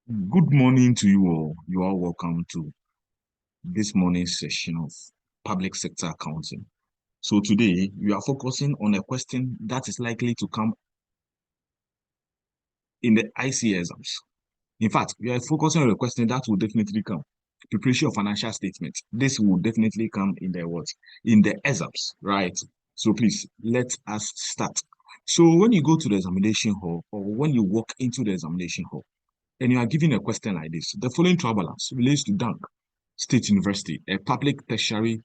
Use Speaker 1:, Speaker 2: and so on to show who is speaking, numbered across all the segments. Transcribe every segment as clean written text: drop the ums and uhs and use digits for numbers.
Speaker 1: Good morning to you all. You are welcome to this morning's session of public sector accounting. So today we are focusing on a question that is likely to come in the IC exams. In fact, we are focusing on a question that will definitely come. Preparation of financial statements. This will definitely come in the what? In the exams, right? So please let us start. So when you go to the examination hall or when you walk into the examination hall, and you are given a question like this, the following trial balance relates to Dunk State University, a public tertiary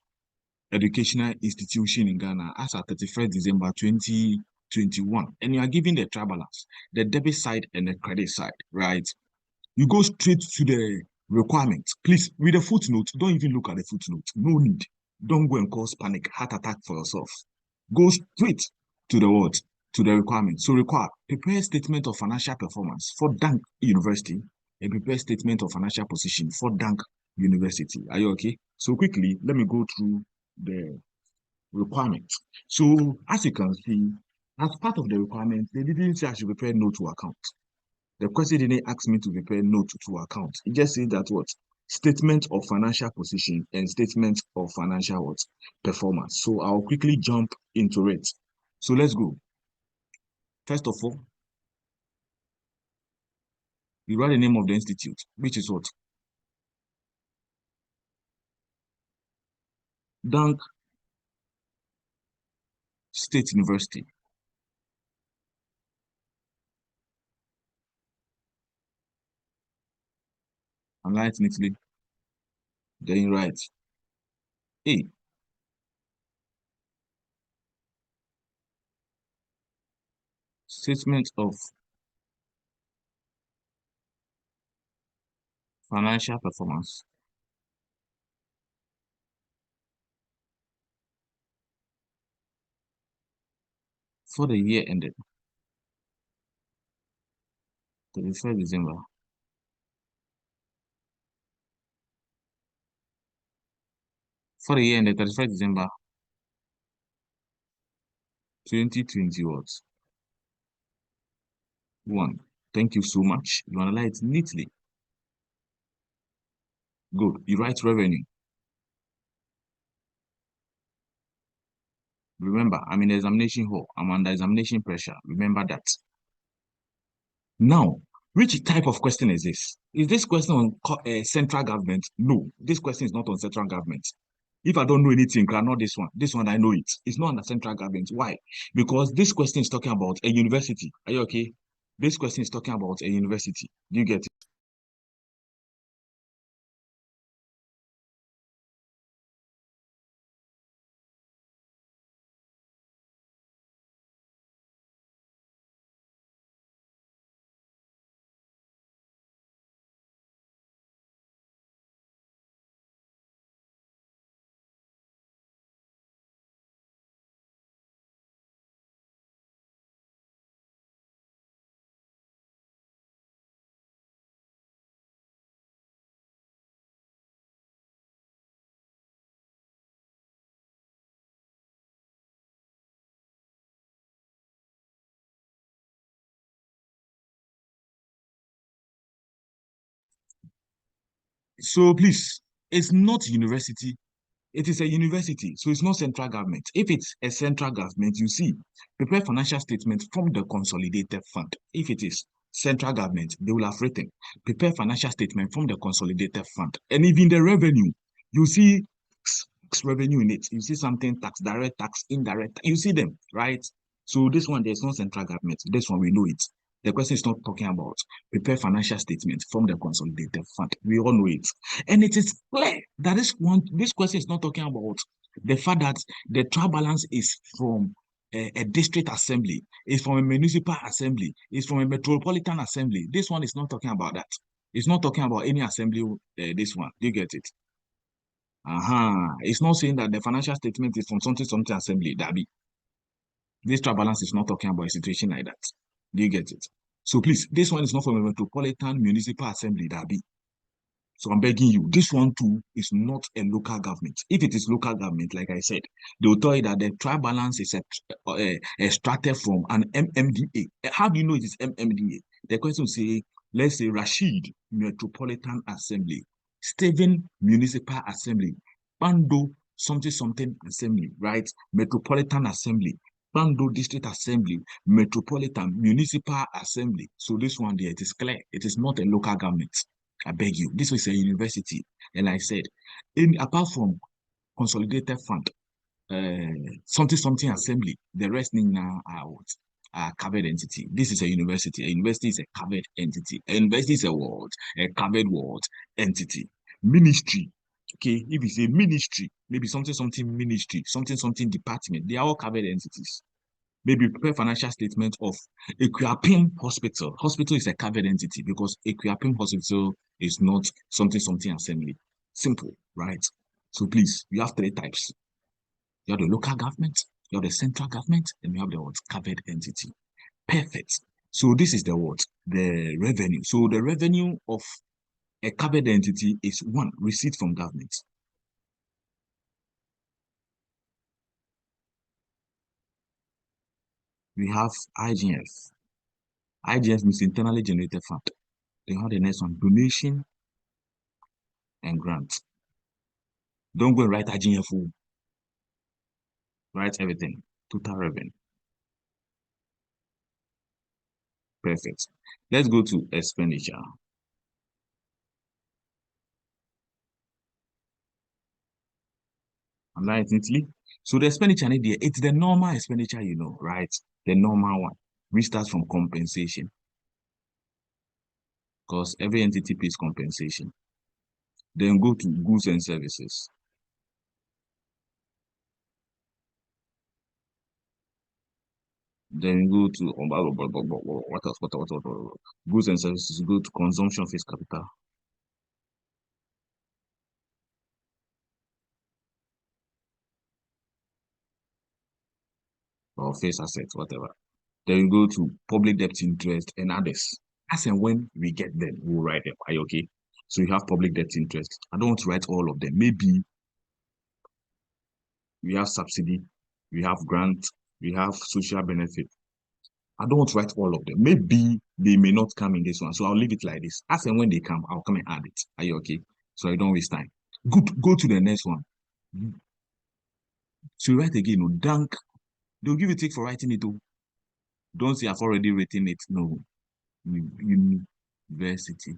Speaker 1: educational institution in Ghana as at 31st December 2021. And you are given the trial balance, the debit side and the credit side, right? You go straight to the requirement. Please, with the footnote, don't even look at the footnote. No need. Don't go and cause panic, heart attack for yourself. Go straight to the word, to the requirement. So require prepare statement of financial performance for Dunk University and prepare statement of financial position for Dunk University. Are you okay? So quickly, let me go through the requirement. So as you can see, as part of the requirement, they didn't say I should prepare note to account. The question didn't ask me to prepare note to account. It just said that what? Statement of financial position and statement of financial what? Performance. So I'll quickly jump into it. So let's go. First of all, you write the name of the institute, which is what? Dunk State University. And write neatly. Then you write A. Statement of financial performance for the year ended 31st December. For the year ended 31st December 2020 what? 1. Thank you so much. You analyze it neatly. Good. You write revenue. Remember, I'm in the examination hall. I'm under examination pressure. Remember that. Now, which type of question is this? Is this question on central government? No, this question is not on central government. If I don't know anything, not this one. This one, I know it. It's not under central government. Why? Because this question is talking about a university. Are you okay? This question is talking about a university. Do you get it? So please, it's not university. It is a university, so it's not central government. If it's a central government, you see, prepare financial statement from the consolidated fund. If it is central government, they will have written, prepare financial statement from the consolidated fund. And even the revenue, you see revenue in it. You see something tax, direct tax, indirect. You see them, right? So this one, there's no central government. This one, we know it. The question is not talking about prepare financial statement from the consolidated fund. We all know it. And it is clear that this question is not talking about the fact that the trial balance is from a district assembly, is from a municipal assembly, is from a metropolitan assembly. This one is not talking about that. It's not talking about any assembly, this one. Do you get it? It's not saying that the financial statement is from something assembly. That be. This trial balance is not talking about a situation like that. Do you get it? So please, this one is not from a metropolitan municipal assembly. That be. So I'm begging you, this one too is not a local government. If it is local government, like I said, they will tell you that the trial balance is extracted from an MMDA. How do you know it is MMDA? The question will say, let's say Rashid Metropolitan Assembly, Stephen Municipal Assembly, Bando something something Assembly, right? Metropolitan Assembly, Bando District Assembly, Metropolitan Municipal Assembly. So this one there, it is clear. It is not a local government. I beg you. This was a university. And I said, apart from consolidated fund, something something assembly, the rest now are what? Are covered entity. This is a university. A university is a covered entity. A university is a what? A covered what? Entity. Ministry. Okay, if it's a ministry, maybe something something ministry, something something department, they are all covered entities. Maybe prepare financial statement of Equiapim Hospital. Hospital is a covered entity because Equiapim Hospital is not something something assembly. Simple, right? So please, you have three types. You have the local government, you have the central government, and you have the what? Covered entity. Perfect. So this is the what? The revenue. So the revenue of a covered entity is one, receipt from government. We have IGF. IGF means internally generated fund. Then have the next one, donation and grant. Don't go and write IGF. Write everything. Total revenue. Perfect. Let's go to expenditure. Underline it neatly. So the expenditure there, it's the normal expenditure, right? The normal one. We start from compensation because every entity pays compensation. Then go to goods and services. Then go to what else? What? Goods and services. Go to consumption face capital or face assets, whatever. Then you go to public debt interest and others. As and when we get them, we'll write them. Are you okay? So you have public debt interest. I don't want to write all of them. Maybe we have subsidy, we have grant, we have social benefit. I don't want to write all of them. Maybe they may not come in this one. So I'll leave it like this. As and when they come, I'll come and add it. Are you okay? So I don't waste time. Good. Go to the next one. So write again. No, dank. They'll give you tick for writing it. Oh. Don't say I've already written it. No. University.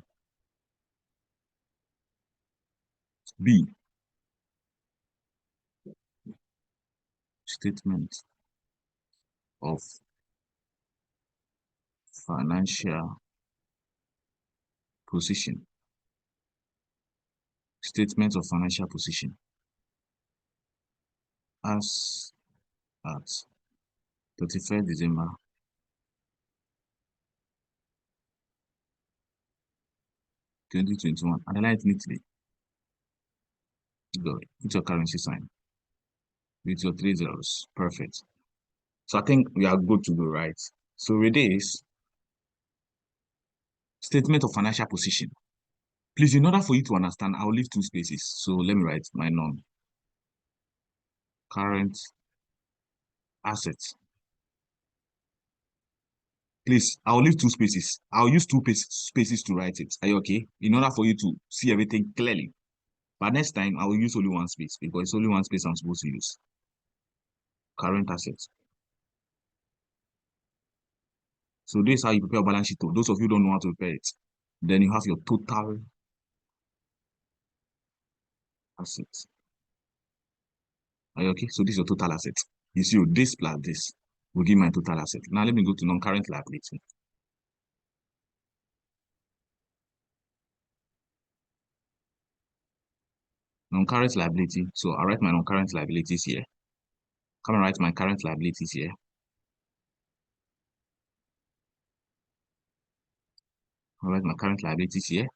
Speaker 1: B. Statement of financial position. Statement of financial position as at 31st December 2021. Underline it neatly. Good. With your currency sign. With your three zeros. Perfect. So I think we are good to go, right? So with this, statement of financial position. Please, in order for you to understand, I'll leave two spaces. So let me write my non-current assets. Please, I'll leave two spaces. I'll use two spaces to write it. Are you okay? In order for you to see everything clearly. But next time, I will use only one space because it's only one space I'm supposed to use. Current assets. So this is how you prepare a balance sheet. Those of you who don't know how to prepare it. Then you have your total assets. Are you okay? So this is your total assets. You see, this plus this will give my total asset. Now let me go to non-current liability. Non-current liability. So I write my non-current liabilities here. Come and write my current liabilities here. I write my current liabilities here.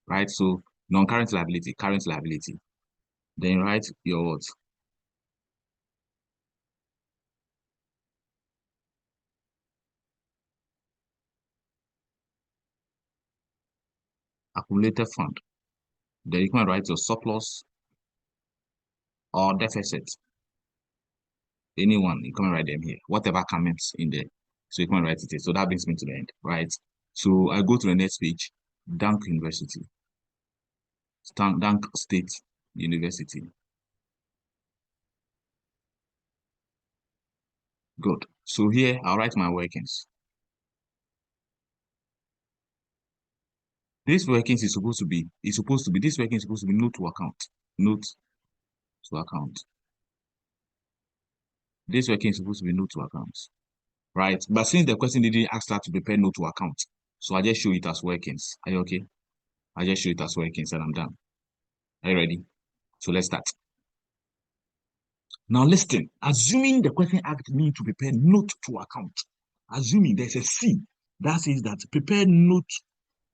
Speaker 1: Right? So non-current liability, current liability. Then write your what? Accumulated fund. Then you can write your surplus or deficit. Anyone, you can write them here. Whatever comments in there. So you can write it here. So that brings me to the end, right? So I go to the next page. Dunk University. Dunk State University. Good. So here I'll write my workings. This workings is supposed to be, this working is supposed to be note to account. Note to account. This working is supposed to be note to account. Right? But since the question didn't ask that to prepare note to account, so I just show it as workings. Are you okay? I just show it as workings and I'm done. Are you ready? So let's start. Now listen, assuming the question asked me to prepare note to account, assuming there's a C that says that prepare note,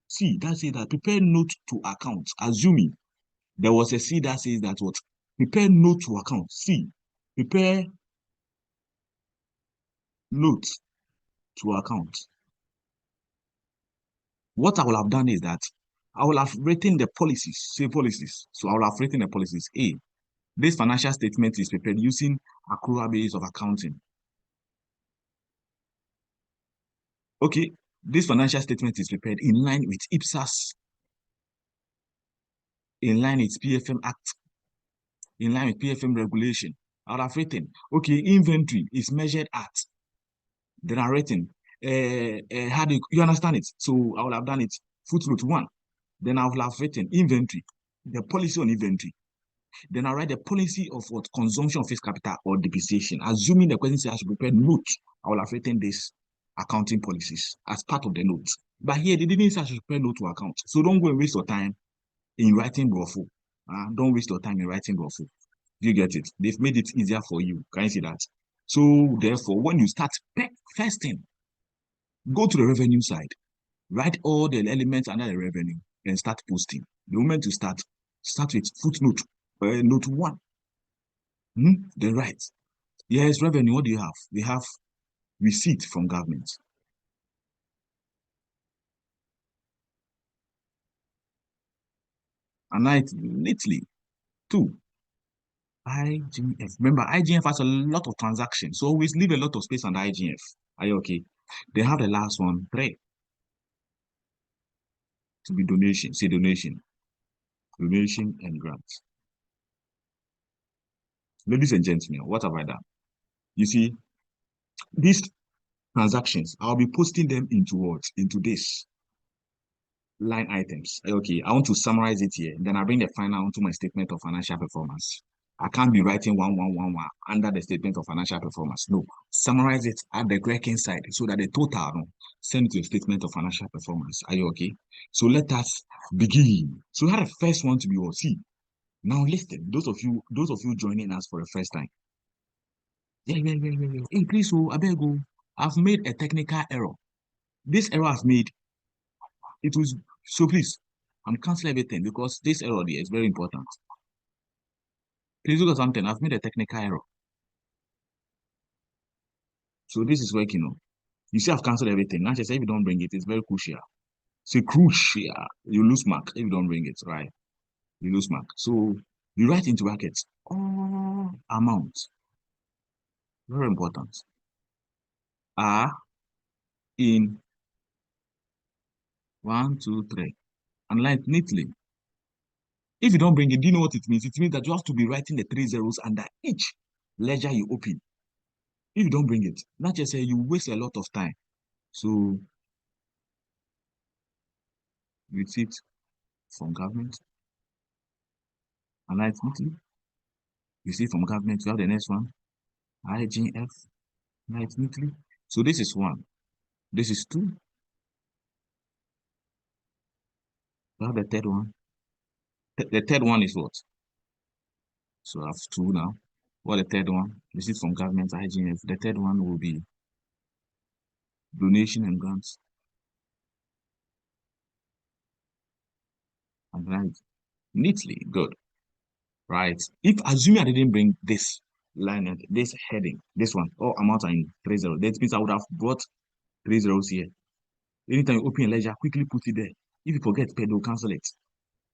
Speaker 1: C that says that prepare note to account, assuming there was a C that says that what? Prepare note to account, C, prepare note to account. What I will have done is that I will have written the policies, say policies. So I will have written the policies. A, this financial statement is prepared using accrual basis of accounting. Okay, this financial statement is prepared in line with IPSAS, in line with PFM Act, in line with PFM regulation. I would have written, okay, inventory is measured at. Then I written, how do you understand it? So I would have done it footnote 1. Then I would have written inventory, the policy on inventory. Then I write the policy of what? Consumption of fixed capital or depreciation. Assuming the question says I should prepare note, I will have written this accounting policies as part of the note. But here they didn't say I should prepare note to account. So don't go and waste your time in writing Brofo. Don't waste your time in writing Brofo. You get it? They've made it easier for you. Can you see that? So therefore, when you start first thing, go to the revenue side, write all the elements under the revenue, and start posting. The moment you start with footnote, note 1. Then write. Yes, revenue, what do you have? We have receipt from government. And write neatly. 2, IGF. Remember, IGF has a lot of transactions, so always leave a lot of space on the IGF. Are you okay? They have the last one, 3, to be donation. Say donation. Donation and grants. Ladies and gentlemen, what have I done? You see, these transactions, I'll be posting them into what? Into this line items. Okay, I want to summarize it here. Then I bring the final onto my statement of financial performance. I can't be writing 1111 under the statement of financial performance. No, summarize it at the working side so that the total send it to a statement of financial performance. Are you okay? So let us begin. So we had the first one to be what? See, now listen, those of you joining us for the first time. Yeah. Hey, please, I beg you. I've made a technical error. This error I've made, it was so please, I'm canceling everything because this error there is very important. Please look at something. I've made a technical error. So this is working on. You see, I've canceled everything. Now, just if you don't bring it, it's very crucial. Say crucial. You lose mark if you don't bring it, right? You lose mark. So you write into brackets all amounts. Very important. Are in 1, 2, 3. And write neatly. If you don't bring it, do you know what it means? It means that you have to be writing the 3 zeros under each ledger you open. If you don't bring it, not just say you waste a lot of time. So receipt from government, and write neatly. Receipt from government, you have the next one, IGF, write neatly. So this is 1. This is 2. You have the third one. The third one is what? So I have 2 now. What the third one? Receipt from government, IGF. The third one will be donation and grants. And write neatly. Good. Right. If assuming I didn't bring this line, this heading, this one, all amounts are in 3 zeros. That means I would have brought 3 zeros here. Anytime you open a ledger, quickly put it there. If you forget, they'll cancel it.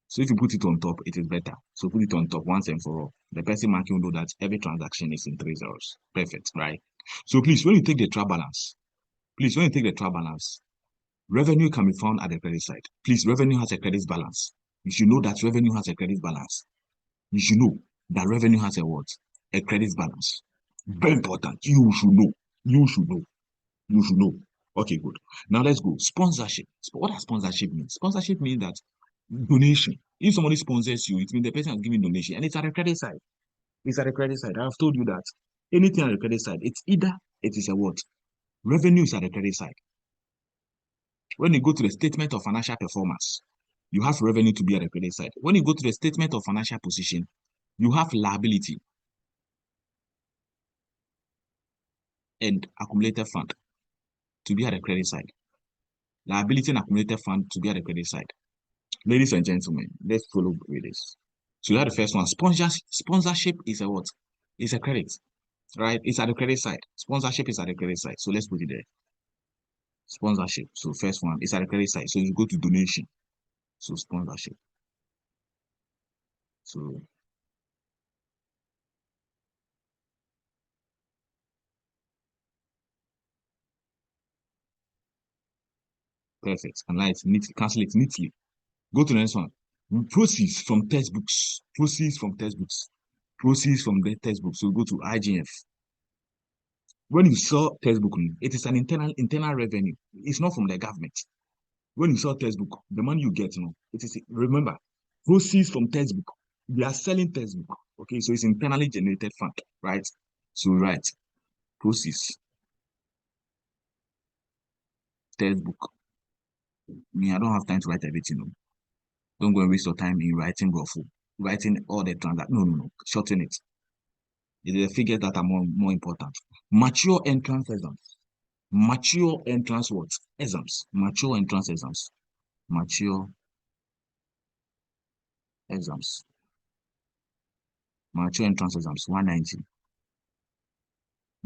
Speaker 1: So if you put it on top, it is better. So put it on top once and for all. The person marking will know that every transaction is in 3 zeros. Perfect, right? So please, when you take the trial balance, please, when you take the trial balance, revenue can be found at the credit side. Please, revenue has a credit balance. You should know that revenue has a credit balance. You should know that revenue has a what? A credit balance. Very important. You should know. You should know. You should know. Okay, good. Now let's go. Sponsorship. What does sponsorship mean? Sponsorship means that donation. If somebody sponsors you, it means the person has given donation, and it's at the credit side. It's at the credit side. I've told you that anything at the credit side, it's either it is a what? Revenue is at the credit side. When you go to the statement of financial performance, you have revenue to be at the credit side. When you go to the statement of financial position, you have liability and accumulated fund to be at the credit side. Liability and accumulated fund to be at the credit side. Ladies and gentlemen, let's follow with this. So you have the first one. Sponsorship is a what? It's a credit, right? It's at the credit side. Sponsorship is at the credit side. So let's put it there. Sponsorship. So first one is at the credit side. So you go to donation. So sponsorship. So perfect. And like neatly, cancel it neatly. Go to the next one. Proceeds from textbooks. Proceeds from textbooks. Proceeds from the textbooks. So go to IGF. When you sell textbook, it is an internal revenue. It's not from the government. When you sell textbook, the money you get, it is, remember, proceeds from textbook. They are selling textbook. Okay, so it's internally generated fund, right? So right, proceeds, textbook. Me, I don't have time to write everything. No. Don't go and waste your time in writing graph, writing all the transact. No. Shorten it. It is the figures that are more important. Mature entrance exams. Mature entrance what? Exams. Mature entrance exams. Mature exams. Mature entrance exams. 190.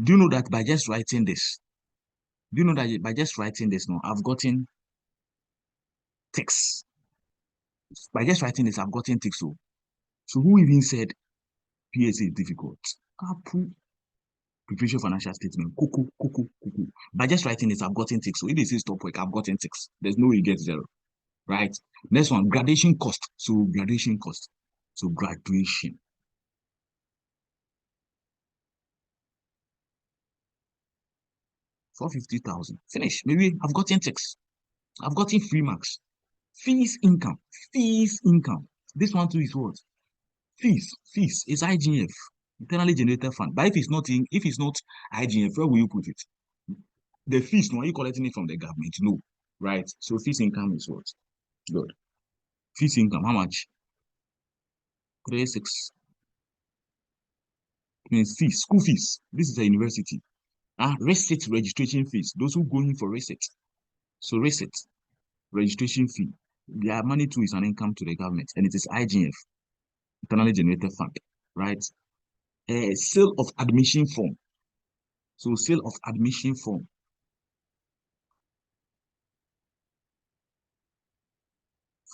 Speaker 1: Do you know that by just writing this, do you know that by just writing this now, I've gotten ticks. By just writing this, I've gotten ticks. So who even said PSA is difficult? Kapu, preparation financial statement. Cuckoo. By just writing this, I've gotten ticks. So if this is stop work, I've gotten ticks. There's no way you get zero. Right? Next one, graduation cost. So graduation cost. So graduation. $450,000. Finish. Maybe I've gotten ticks. I've gotten free marks. Fees income. Fees income. This one too is what? Fees is IGF, internally generated fund. But if it's not IGF, where will you put it? The fees, no, are you collecting it from the government? No, right? So fees income is what? Good. Fees income, how much? 36 means fees, school fees. This is a university. Receipt registration fees. Those who go in for receipt. So receipt registration fee. Their money too is an income to the government, and it is IGF, internally generated fund, right? Sale of admission form. So sale of admission form.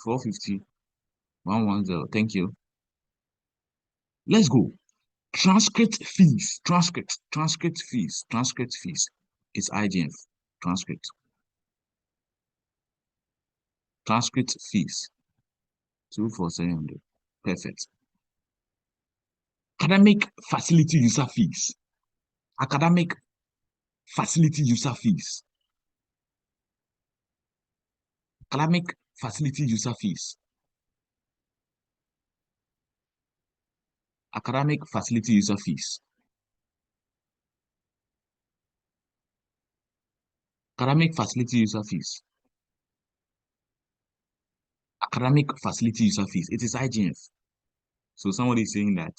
Speaker 1: 450, 110. Thank you. Let's go. Transcript fees. Transcript fees. It's IGF. Transcript. Transcript fees. 24700. Perfect. Academic facility user fees. Academic facility user fees. Academic facility user fees. Academic facility user fees. Academic facility user fees. Academic facility user fees. It is IGF. So somebody is saying that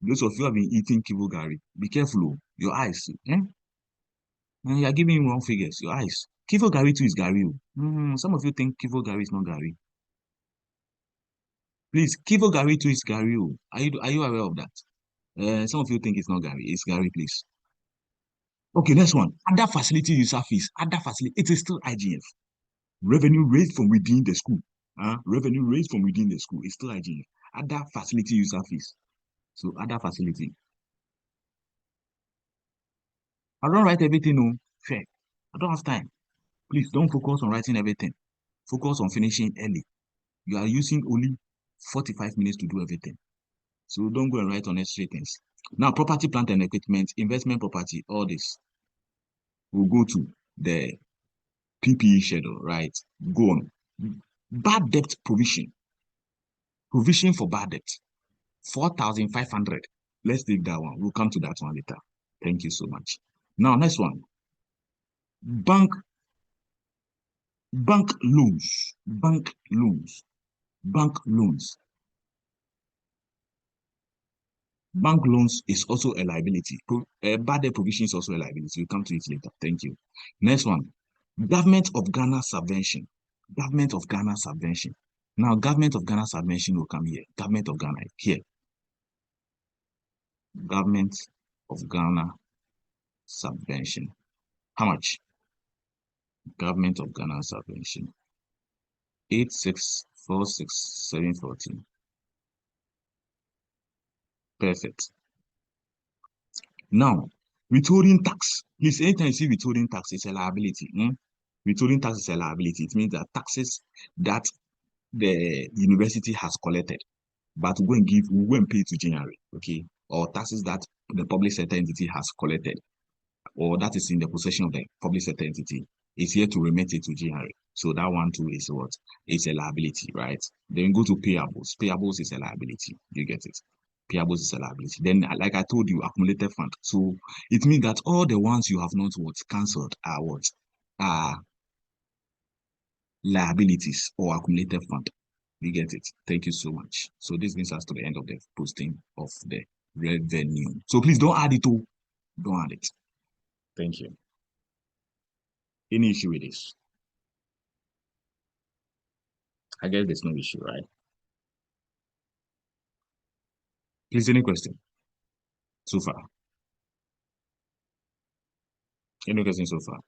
Speaker 1: those of you have been eating Kivo Gari, be careful, your eyes. Eh? And you are giving wrong figures, your eyes. Kivo Gari too is Gari. Some of you think Kivo Gari is not Gari. Please, Kivo Gari too is Gari. Are you aware of that? Some of you think it's not Gari. It's Gari, please. Okay, next one. Other facility user fees. Other facility. It is still IGF. Revenue raised from within the school. revenue raised from within the school is still IGF. Other facility user fees. So other facility. I don't write everything, no. Fair. I don't have time. Please don't focus on writing everything. Focus on finishing early. You are using only 45 minutes to do everything. So don't go and write unnecessary things. Now, property, plant, and equipment, investment property, all this. We'll go to the PPE schedule, right? Go on. Bad debt provision. Provision for bad debt. 4,500. Let's take that one. We'll come to that one later. Thank you so much. Now, next one. Bank loans. Bank loans. Bank loans. Bank loans is also a liability. Bad debt provision is also a liability. We'll come to it later. Thank you. Next one. Government of Ghana subvention. Government of Ghana subvention. Now, Government of Ghana subvention will come here. Government of Ghana here. Government of Ghana subvention. How much? Government of Ghana subvention. 8646,714. Perfect. Now, withholding tax. Please, anytime you see withholding tax, it's a liability. Withholding tax is a liability. It means that taxes that the university has collected, but we go and pay to January, okay? Or taxes that the public sector entity has collected, or that is in the possession of the public sector entity, is here to remit it to January. So that one too is what? It's a liability, right? Then go to payables. Payables is a liability. You get it? Payables is a liability. Then, like I told you, accumulated fund. So it means that all the ones you have not what cancelled are what? Are liabilities or accumulated fund. You get it? Thank you so much. So this brings us to the end of the posting of the revenue. So please don't add it to. Don't add it. Thank you. Any issue with this? I guess there's no issue, right? Please, any question so far? Any question so far?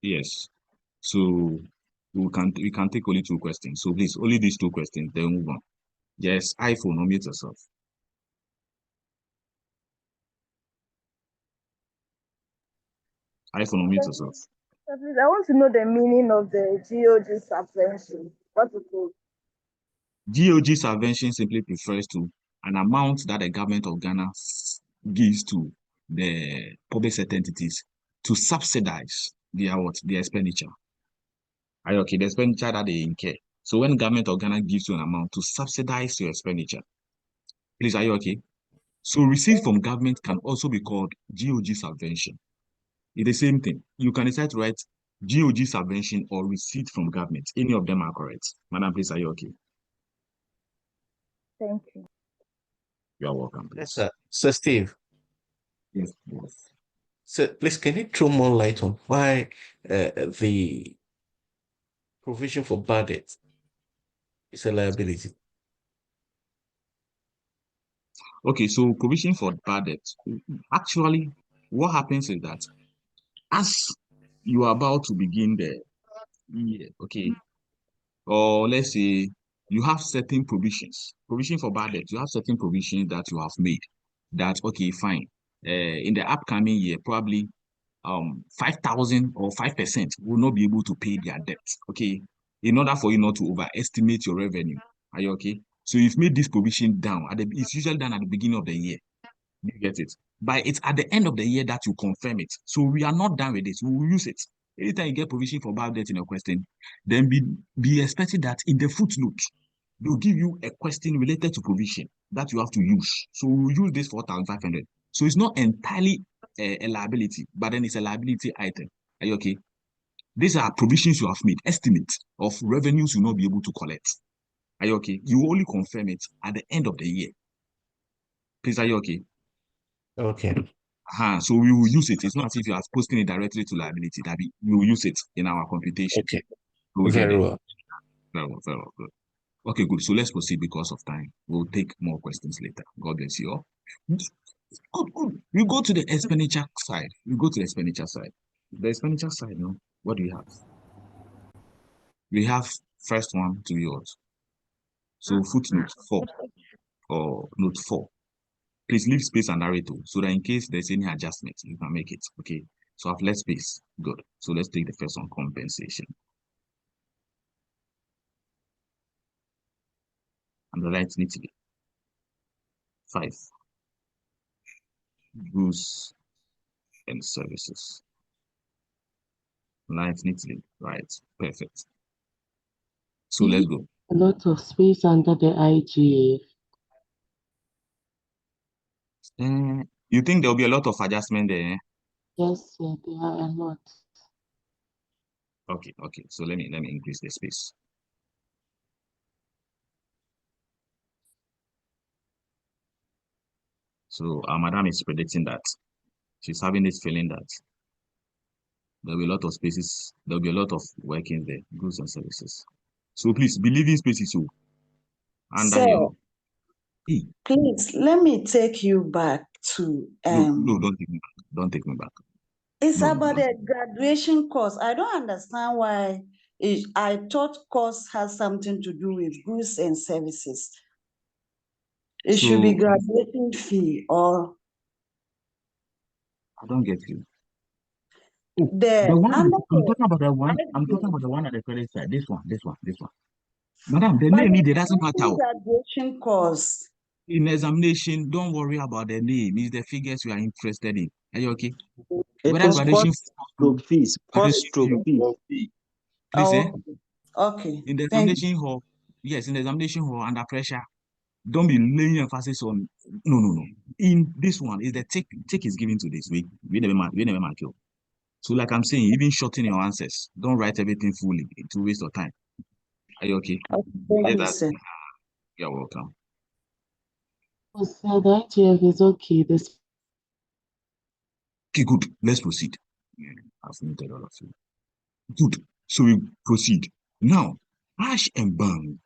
Speaker 1: Yes. So we can take only 2 questions. So please, only these 2 questions, then move on. Yes, iPhone, unmute yourself. iPhone, unmute yourself.
Speaker 2: Please, I want to know the meaning of the GOG subvention. What it is?
Speaker 1: GOG subvention simply refers to an amount that the government of Ghana gives to the public sector entities to subsidize their expenditure. Are you okay? The expenditure that they incur. So when government of Ghana gives you an amount to subsidize your expenditure, please, are you okay? So receipt from government can also be called GOG subvention. It's the same thing. You can decide to write GOG subvention or receipt from government. Any of them are correct. Madam, please, are you okay?
Speaker 2: Thank you.
Speaker 1: You are welcome, please.
Speaker 3: Yes, sir. Sir Steve.
Speaker 1: Yes, yes.
Speaker 3: So please, can you throw more light on why the provision for bad debt is a liability?
Speaker 1: Okay, so provision for bad debt. Actually, what happens is that as you are about to begin the year, okay, or let's say you have certain provisions, provision for bad debt, you have certain provisions that you have made that, okay, fine. In the upcoming year, probably 5,000 or 5% will not be able to pay their debt, okay, in order for you not to overestimate your revenue. Are you okay? So you've made this provision down. It's usually done at the beginning of the year. You get it? But it's at the end of the year that you confirm it. So we are not done with this. We will use it. Anytime you get provision for bad debt in a question, then be expecting that in the footnote, they'll give you a question related to provision that you have to use. So we'll use this 4,500. So it's not entirely a liability, but then it's a liability item. Are you okay? These are provisions you have made, estimates of revenues you'll not be able to collect. Are you okay? You only confirm it at the end of the year. Please, are you okay?
Speaker 3: Okay.
Speaker 1: So we will use it. It's not as if you are posting it directly to liability. That we will use it in our computation.
Speaker 3: Okay.
Speaker 1: We'll
Speaker 3: Very well.
Speaker 1: Very well. Very well. Good. Okay, good. So let's proceed because of time. We'll take more questions later. God bless you all. Good, good. We go to the expenditure side. The expenditure side, what do you have? We have first one to yours. So footnote 4 or note 4. Please leave space and arrow so that in case there's any adjustment, you can make it. Okay. So I've left space. Good. So let's take the first one, compensation. And the right neatly. 5. Goods and services. Right neatly. Right. Perfect. So let's go.
Speaker 4: A lot of space under the IGA.
Speaker 1: You think there'll be a lot of adjustment there? Eh?
Speaker 4: Yes, there are a lot.
Speaker 1: Okay. So let me increase the space. So our madam is predicting that she's having this feeling that there'll be a lot of spaces, there'll be a lot of workings there, goods and services. So please believe in spaces so under
Speaker 5: Sir,
Speaker 1: your
Speaker 5: please let me take you back to
Speaker 1: no, don't take me back. Don't take me back.
Speaker 5: it's
Speaker 1: No,
Speaker 5: about
Speaker 1: don't.
Speaker 5: a graduation course. I don't understand why I thought course has something to do with goods and services. It should be
Speaker 1: So
Speaker 5: graduation fee or
Speaker 1: I don't get you.
Speaker 5: the
Speaker 1: The one
Speaker 5: under
Speaker 1: I'm talking about the one I'm
Speaker 5: IGA.
Speaker 1: talking about the one at the credit side. This one. Madam, the
Speaker 5: But
Speaker 1: name
Speaker 5: the
Speaker 1: it doesn't matter.
Speaker 5: graduation course.
Speaker 1: In examination, don't worry about the name. It's the figures you are interested in. Are you okay?
Speaker 6: It
Speaker 1: Whether
Speaker 6: is
Speaker 1: graduation
Speaker 6: cost stroke fees. Cost stroke fees.
Speaker 1: please,
Speaker 5: Oh, okay.
Speaker 1: in the
Speaker 5: Thank you.
Speaker 1: examination hall, yes, in the examination hall under pressure, don't be laying emphasis on no. In this one, is the tick is given to this. We never mark you. So like I'm saying, even shorten your answers. Don't write everything fully to waste of time. Are you okay?
Speaker 5: Okay, thank
Speaker 1: Let
Speaker 5: you,
Speaker 1: us.
Speaker 5: sir.
Speaker 1: You're welcome.
Speaker 4: Oh, sir, the IGF is okay. This
Speaker 1: Okay, good. Let's proceed. Yeah, I've muted all of you. Good. So we proceed. Now, Ash and Bang.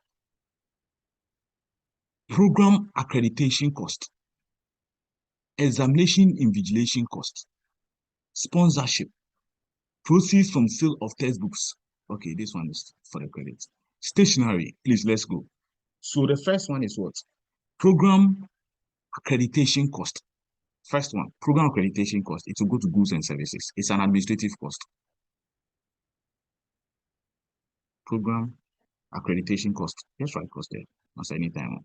Speaker 1: Program accreditation cost. Examination invigilation cost. Sponsorship. Proceeds from sale of textbooks. Okay, this one is for the credit. Stationery. Please, let's go. So the first one is what? Program accreditation cost. First one, program accreditation cost. It will go to goods and services. It's an administrative cost. Program accreditation cost. Just write cost there. As anytime.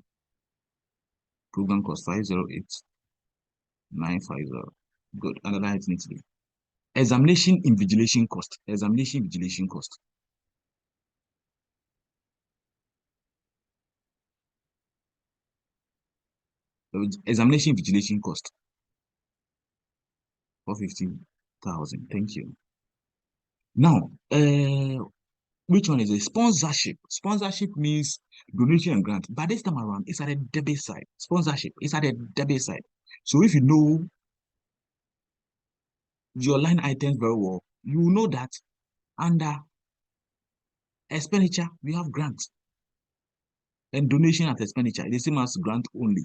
Speaker 1: Program cost 508950. Good. Another it needs to be. Examination invigilation cost. Examination invigilation cost. Examination invigilation cost. 450,000. Thank you. Now, which one is a sponsorship? Sponsorship means donation and grant. But this time around, it's at a debit side. Sponsorship is at a debit side. So if you know your line items very well, you will know that under expenditure, we have grants. And donation at expenditure, the same as grant only.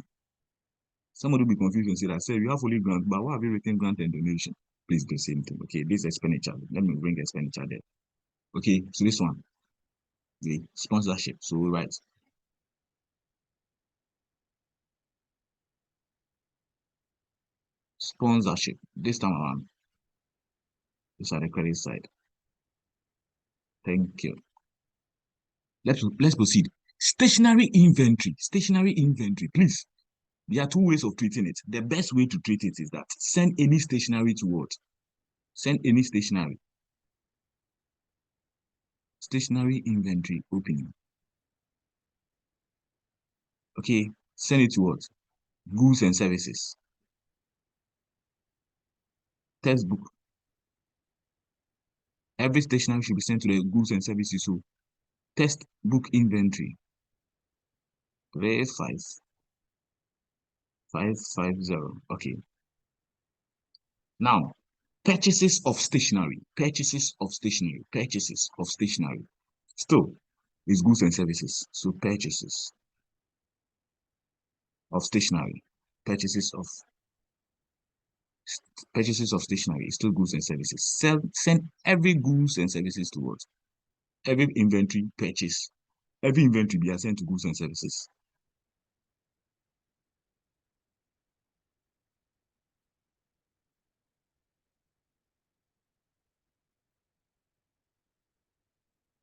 Speaker 1: Somebody will be confused and say that, say, we have only grant, but why have you written grant and donation? Please do the same thing. Okay, this expenditure. Let me bring expenditure there. Okay, so this one, the sponsorship. So we write sponsorship. This time around, it's at the credit side. Thank you. Let's proceed. Stationary inventory. Stationary inventory. Please. There are two ways of treating it. The best way to treat it is that send any stationery to what? Send any stationery. Stationery inventory opening. Okay, send it to what? Goods and services. Textbook. Every stationery should be sent to the goods and services. So textbook inventory. 35550. Okay. Now, purchases of stationery. Purchases of stationery. Purchases of stationery. Still, is goods and services. So purchases of stationery. Purchases of stationery is still goods and services. Send every goods and services towards every inventory purchase Every inventory be assigned to goods and services.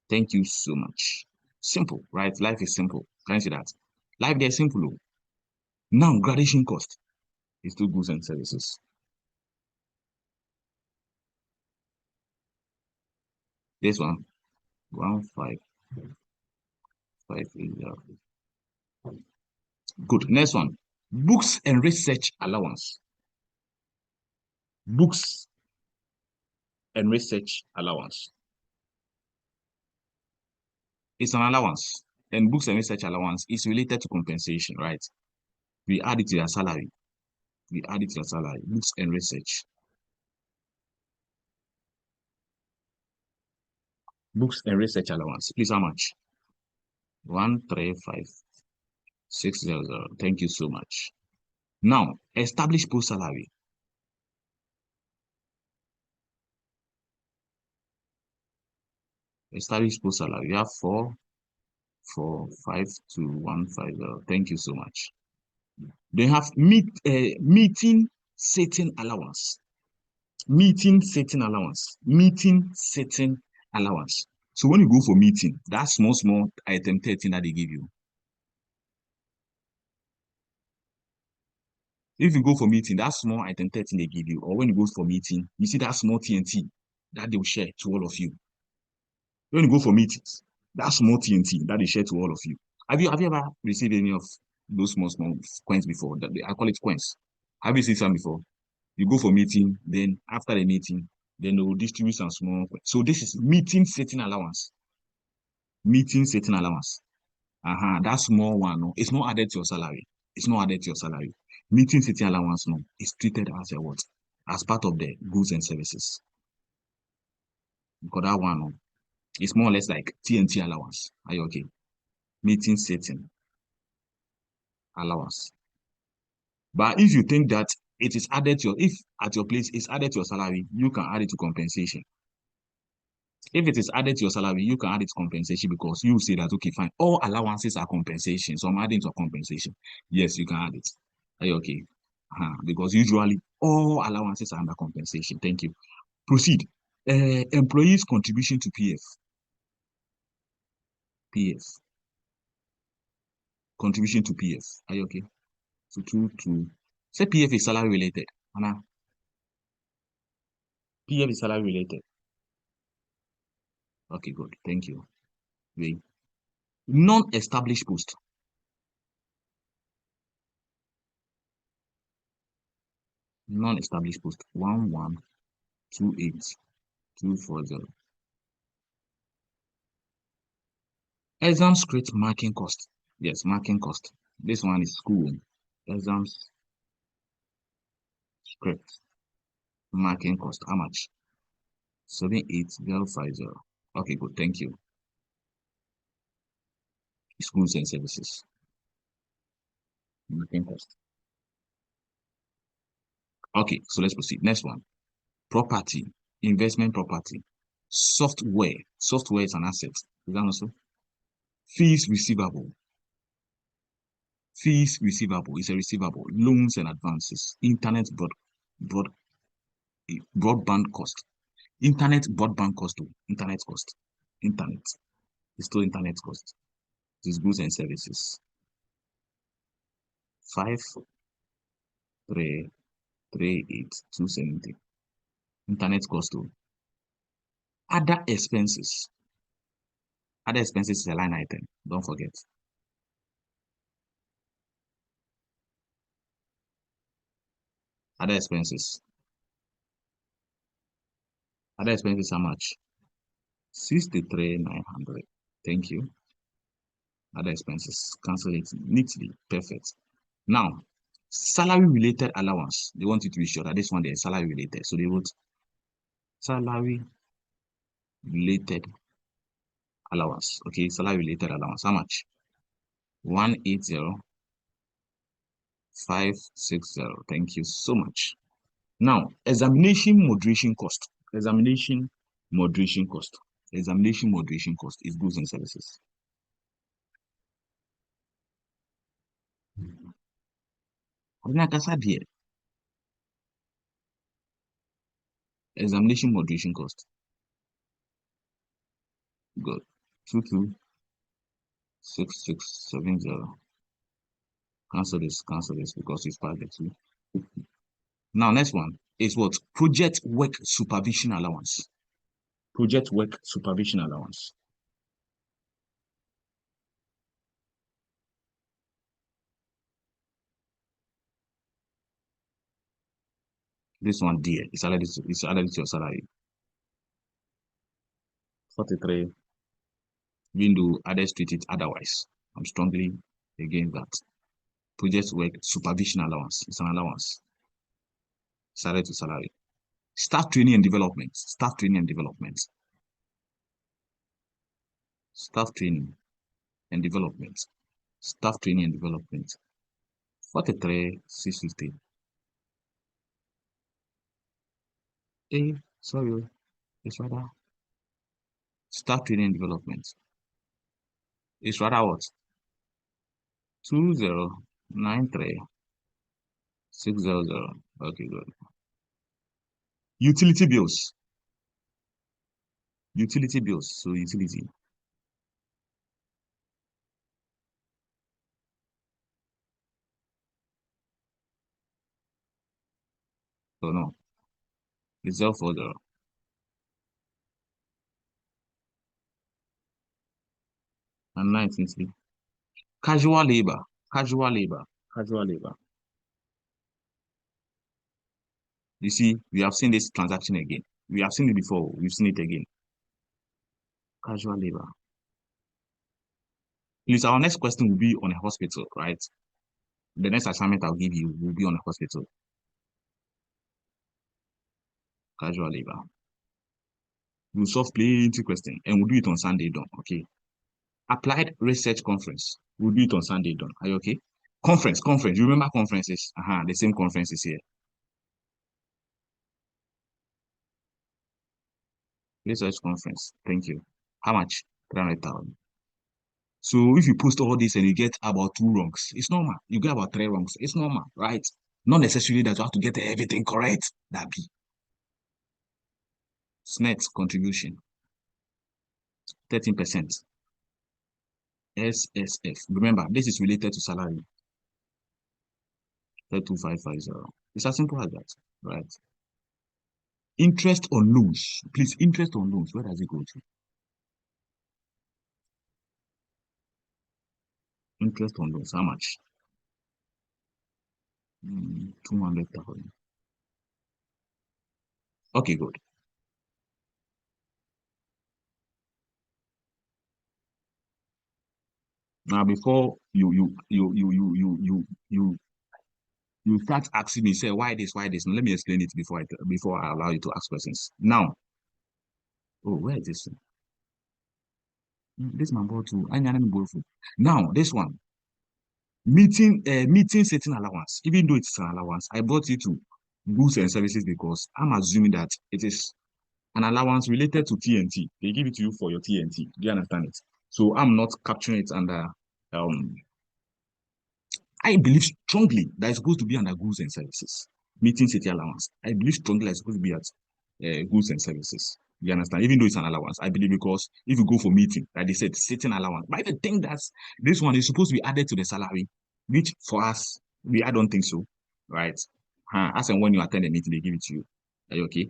Speaker 1: Thank you so much. Simple, right? Life is simple. Can you see that? Life there is simple. Oh. Now, gradation cost is to goods and services. This one, 15580. Good. Next one, books and research allowance. Books and research allowance. It's an allowance, and books and research allowance is related to compensation, right? We add it to your salary. We add it to your salary. Books and research. Books and research allowance. Please, how much? 135,600. Thank you so much. Now, established post salary. Established post salary. We have 4,52150. Thank you so much. They have meeting setting allowance. Meeting setting allowance. Meeting setting allowance. So when you go for meeting, that small item 13 that they give you. If you go for meeting, that small item 13 they give you, or when you go for meeting, you see that small TNT that they will share to all of you. When you go for meetings, that small TNT that they share to all of you. Have you ever received any of those small coins before? I call it coins. Have you seen some before? You go for meeting, then after the meeting, then they will distribute some small coins. So this is meeting setting allowance. Meeting setting allowance. That small one, no, it's not added to your salary. It's not added to your salary. Meeting setting allowance, no, is treated as a what? As part of the goods and services. Because that one, no, it's more or less like TNT allowance. Are you okay? Meeting setting allowance. But if you think that it is added to your, if at your place it's added to your salary, you can add it to compensation. If it is added to your salary, you can add it to compensation because you say that, okay, fine, all allowances are compensation. So I'm adding to compensation. Yes, you can add it. Are you okay? Because usually all allowances are under compensation. Thank you. Proceed. Employees' contribution to PF. PF. Contribution to PF. Are you okay? So say PF is salary related. Anna. PF is salary related. Okay, good. Thank you. Wait. Non-established post. Non-established post. 1128240. Exam script marking cost. Yes, marking cost. This one is school. Exams script marking cost. How much? 78050. Okay, good. Thank you. Schools and services. Marking cost. Okay, so let's proceed. Next one. Property. Investment property. Software. Software is an asset. Is that also? Fees receivable. Fees receivable is a receivable. Loans and advances. Internet broadband cost. Internet broadband cost. Internet cost. Internet. It's still internet cost. It is goods and services. 5,338,270. Internet cost. Other expenses. Other expenses is a line item. Don't forget. Other expenses. Other expenses how much? 63,900. Thank you. Other expenses. Cancel it neatly. Perfect. Now, salary related allowance. They want you to be sure that this one there is salary related. So they wrote salary related allowance. Okay, salary related allowance. How much? 180,560. Thank you so much. Now, examination moderation cost. Examination moderation cost. Examination moderation cost is goods and services. Like I said here, examination moderation cost. Good. 226670. Cancel this because it's part of the two. Now, next one is what? Project work supervision allowance. Project work supervision allowance. This one there is added to your salary. 43. Window others treat it otherwise. I'm strongly against that. Project work supervision allowance. It's an allowance. Salary to salary. Staff training and development. Staff training and development. Staff training and development. Staff training and development. 43,650. Sorry, it's rather staff training and development. It's rather what? 2093,600. Okay, good. Utility bills. Utility bills. So utility. So no. It's 040. And 19. Casual labor. Casual labor. Casual labor. You see, we have seen this transaction again. We have seen it before. We've seen it again. Casual labor. Please, our next question will be on a hospital, right? The next assignment I'll give you will be on a hospital. Casual labor. We'll solve plenty questions and we'll do it on Sunday done, okay? Applied research conference. We'll do it on Sunday done. Are you okay? Conference. You remember conferences? The same conferences here. Research conference. Thank you. How much? 300,000. So if you post all this and you get about 2 wrongs, it's normal. You get about 3 wrongs, it's normal, right? Not necessarily that you have to get everything correct. That be. SNET contribution. 13%. SSF. Remember, this is related to salary. 32550. It's as simple as that, right? Interest on loans. Please, interest on loans. Where does it go to? Interest on loans. How much? 200,000. Okay, good. Now, before you start asking me, say, why this? Now, let me explain it before I allow you to ask questions. Now, where is this? This man bought to. Now, this one. Meeting certain allowance. Even though it's an allowance, I brought it to goods and services because I'm assuming that it is an allowance related to TNT. They give it to you for your TNT. Do you understand it? So I'm not capturing it under I believe strongly that it's supposed to be under goods and services. Meeting city allowance. I believe strongly that it's supposed to be at goods and services. You understand? Even though it's an allowance, I believe because if you go for meeting, like they said, certain allowance. But I think that this one is supposed to be added to the salary, which for us, I don't think so, right? As and when you attend a meeting, they give it to you. Are you okay?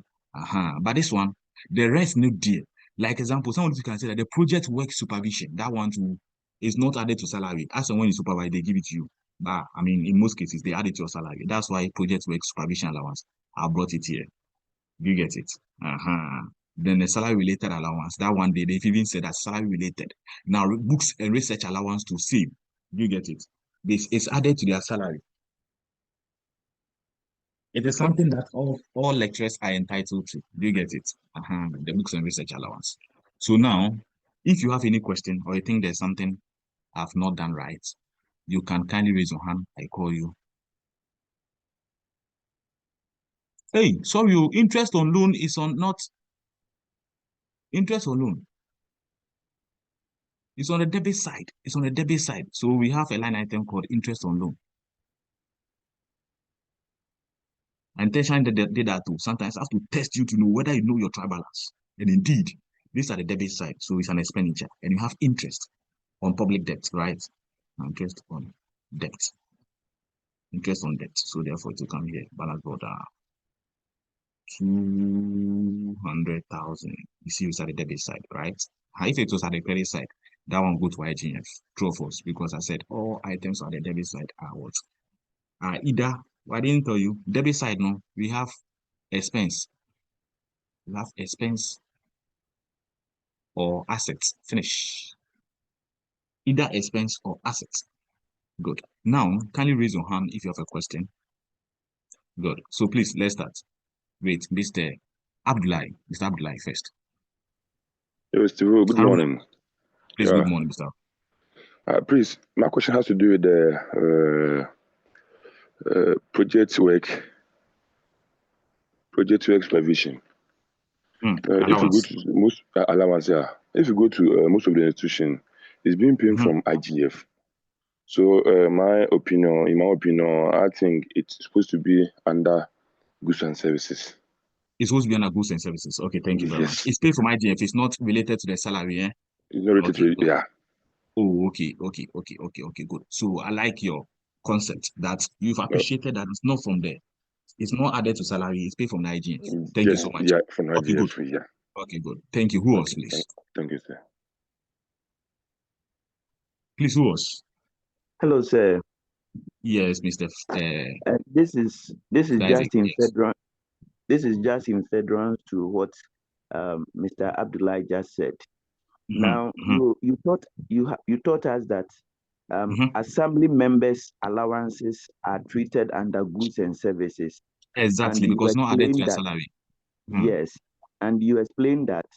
Speaker 1: But this one, the rest no deal. Like example, some of you can say that the project work supervision, that one too, is not added to salary. As and when you supervise, they give it to you. But I mean, in most cases, they add it to your salary. That's why project work supervision allowance, I brought it here. You get it? Then the salary related allowance, that one day they've even said that salary related. Now books and research allowance to save. You get it? This is added to their salary. It is something that all lecturers are entitled to. Do you get it? The books and research allowance. So now, if you have any question or you think there's something I've not done right, you can kindly raise your hand. I call you. Hey, sorry, interest on loan is on not interest on loan. It's on the debit side. It's on the debit side. So we have a line item called interest on loan. I intentionally did that too. Sometimes I have to test you to know whether you know your trial balance. And indeed, these are the debit side. So it's an expenditure. And you have interest on public debt, right? Interest on debt. Interest on debt. So therefore, it will come here. Balance border 200,000. You see, it's at the debit side, right? If it was at the credit side, that one go to IGF. True or false? Because I said all items on the debit side are what? Either, I didn't tell you, debit side, no, we have expense. We have expense or assets. Finish. Either expense or assets. Good. Now, kindly raise your hand if you have a question. Good. So please, let's start. Wait, Mr. Abdullahi. Mr. Abdullahi first.
Speaker 7: Mr. Ru, good morning.
Speaker 1: Please, good morning, Mr.
Speaker 7: Please, my question has to do with the project work supervision. If you go to most allowance, if you go to most of the institution, it's being paid from IGF. So, in my opinion, I think it's supposed to be under goods and services.
Speaker 1: It's supposed to be under goods and services. Okay, thank you very much. It's paid from IGF. It's not related to the salary, eh?
Speaker 7: It's not related to it, yeah.
Speaker 1: Oh, okay, good. So I like your concept that you've appreciated that it's not from there. It's not added to salary. It's paid from the IGF. Thank you so much.
Speaker 7: Yeah, from IGF,
Speaker 1: okay, good.
Speaker 7: Yeah.
Speaker 1: Okay, good. Thank you. Who else, please?
Speaker 7: Thank you, sir.
Speaker 1: Please, who else?
Speaker 6: Hello, sir.
Speaker 1: Yes, Mr.
Speaker 6: This is just in
Speaker 1: yes.
Speaker 6: federal. This is just in federal to what Mr. Abdullahi just said. Now, you taught us that assembly members' allowances are treated under goods and services.
Speaker 1: Exactly, because not added to their salary.
Speaker 6: Yes, and you explained that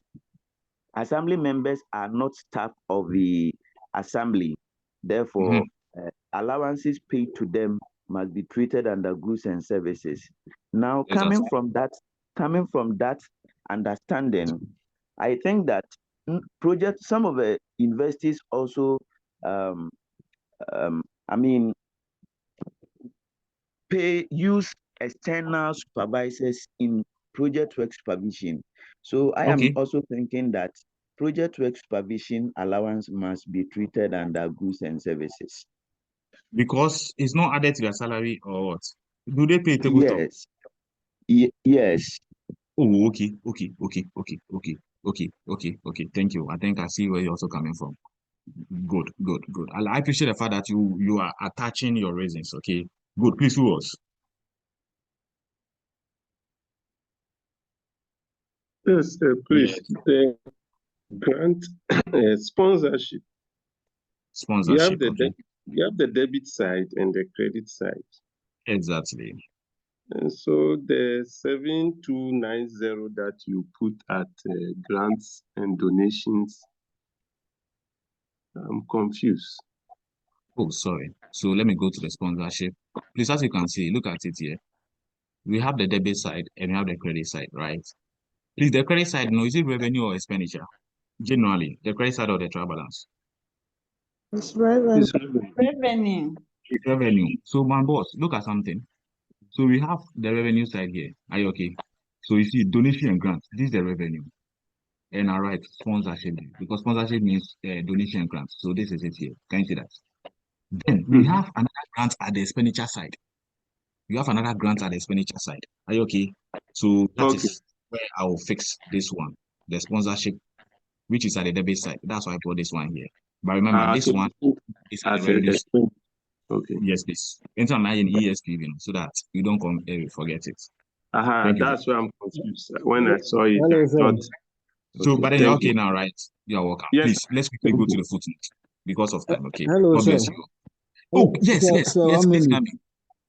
Speaker 6: assembly members are not staff of the assembly. Therefore, allowances paid to them must be treated under goods and services. Now, coming from that understanding, I think that some of the universities also, use external supervisors in project work supervision. So I am also thinking that project work supervision allowance must be treated under goods and services.
Speaker 1: Because it's not added to their salary or what? Do they pay tabletop?
Speaker 6: Yes.
Speaker 1: Oh, okay. Thank you. I think I see where you're also coming from. Good. I appreciate the fact that you are attaching your reasons. Okay, good. Please, who else?
Speaker 8: Yes, please. The grant sponsorship.
Speaker 1: Sponsorship.
Speaker 8: You have the debit side and the credit side.
Speaker 1: Exactly.
Speaker 8: And so the 7290 that you put at grants and donations, I'm confused.
Speaker 1: Oh, sorry. So let me go to the sponsorship. Please, as you can see, look at it here. We have the debit side and we have the credit side, right? Please, the credit side, is it revenue or expenditure? Generally, the credit side or the trial balance?
Speaker 2: It's revenue.
Speaker 1: It's revenue. So, my boss, look at something. So we have the revenue side here. Are you okay? So you see donation and grant. This is the revenue. And I write sponsorship because sponsorship means donation and grant. So this is it here. Can you see that? Then we have another grant at the expenditure side. You have another grant at the expenditure side. Are you okay? So that is where I will fix this one. The sponsorship, which is at the debit side. That's why I put this one here. But remember, this one is at the revenue side.
Speaker 8: Okay.
Speaker 1: Yes, please. Enter my ESP, so that you don't forget it.
Speaker 8: That's why I'm confused. When I saw it,
Speaker 9: Hello,
Speaker 8: I thought.
Speaker 1: So, but then you're okay now, right? You're welcome.
Speaker 8: Yes.
Speaker 1: Please, let's quickly go to the footnote because of time. Okay.
Speaker 9: Hello,
Speaker 1: God bless
Speaker 9: sir.
Speaker 1: you. Oh, yes. Please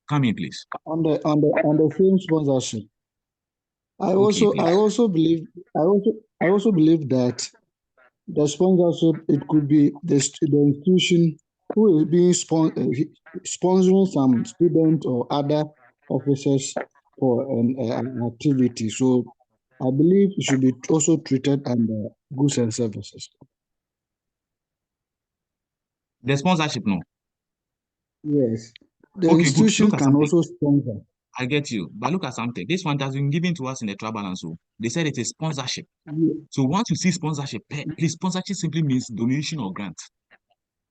Speaker 1: come in, please.
Speaker 9: On the film sponsorship, I also believe that the sponsorship, it could be the institution who is being sponsoring some student or other officers for an activity. So I believe it should be also treated under goods and services.
Speaker 1: The sponsorship, no?
Speaker 9: Yes. The institution can also sponsor.
Speaker 1: I get you. But look at something. This one has been given to us in the trial balance. So they said it is sponsorship. So once you see sponsorship, please, sponsorship simply means donation or grant.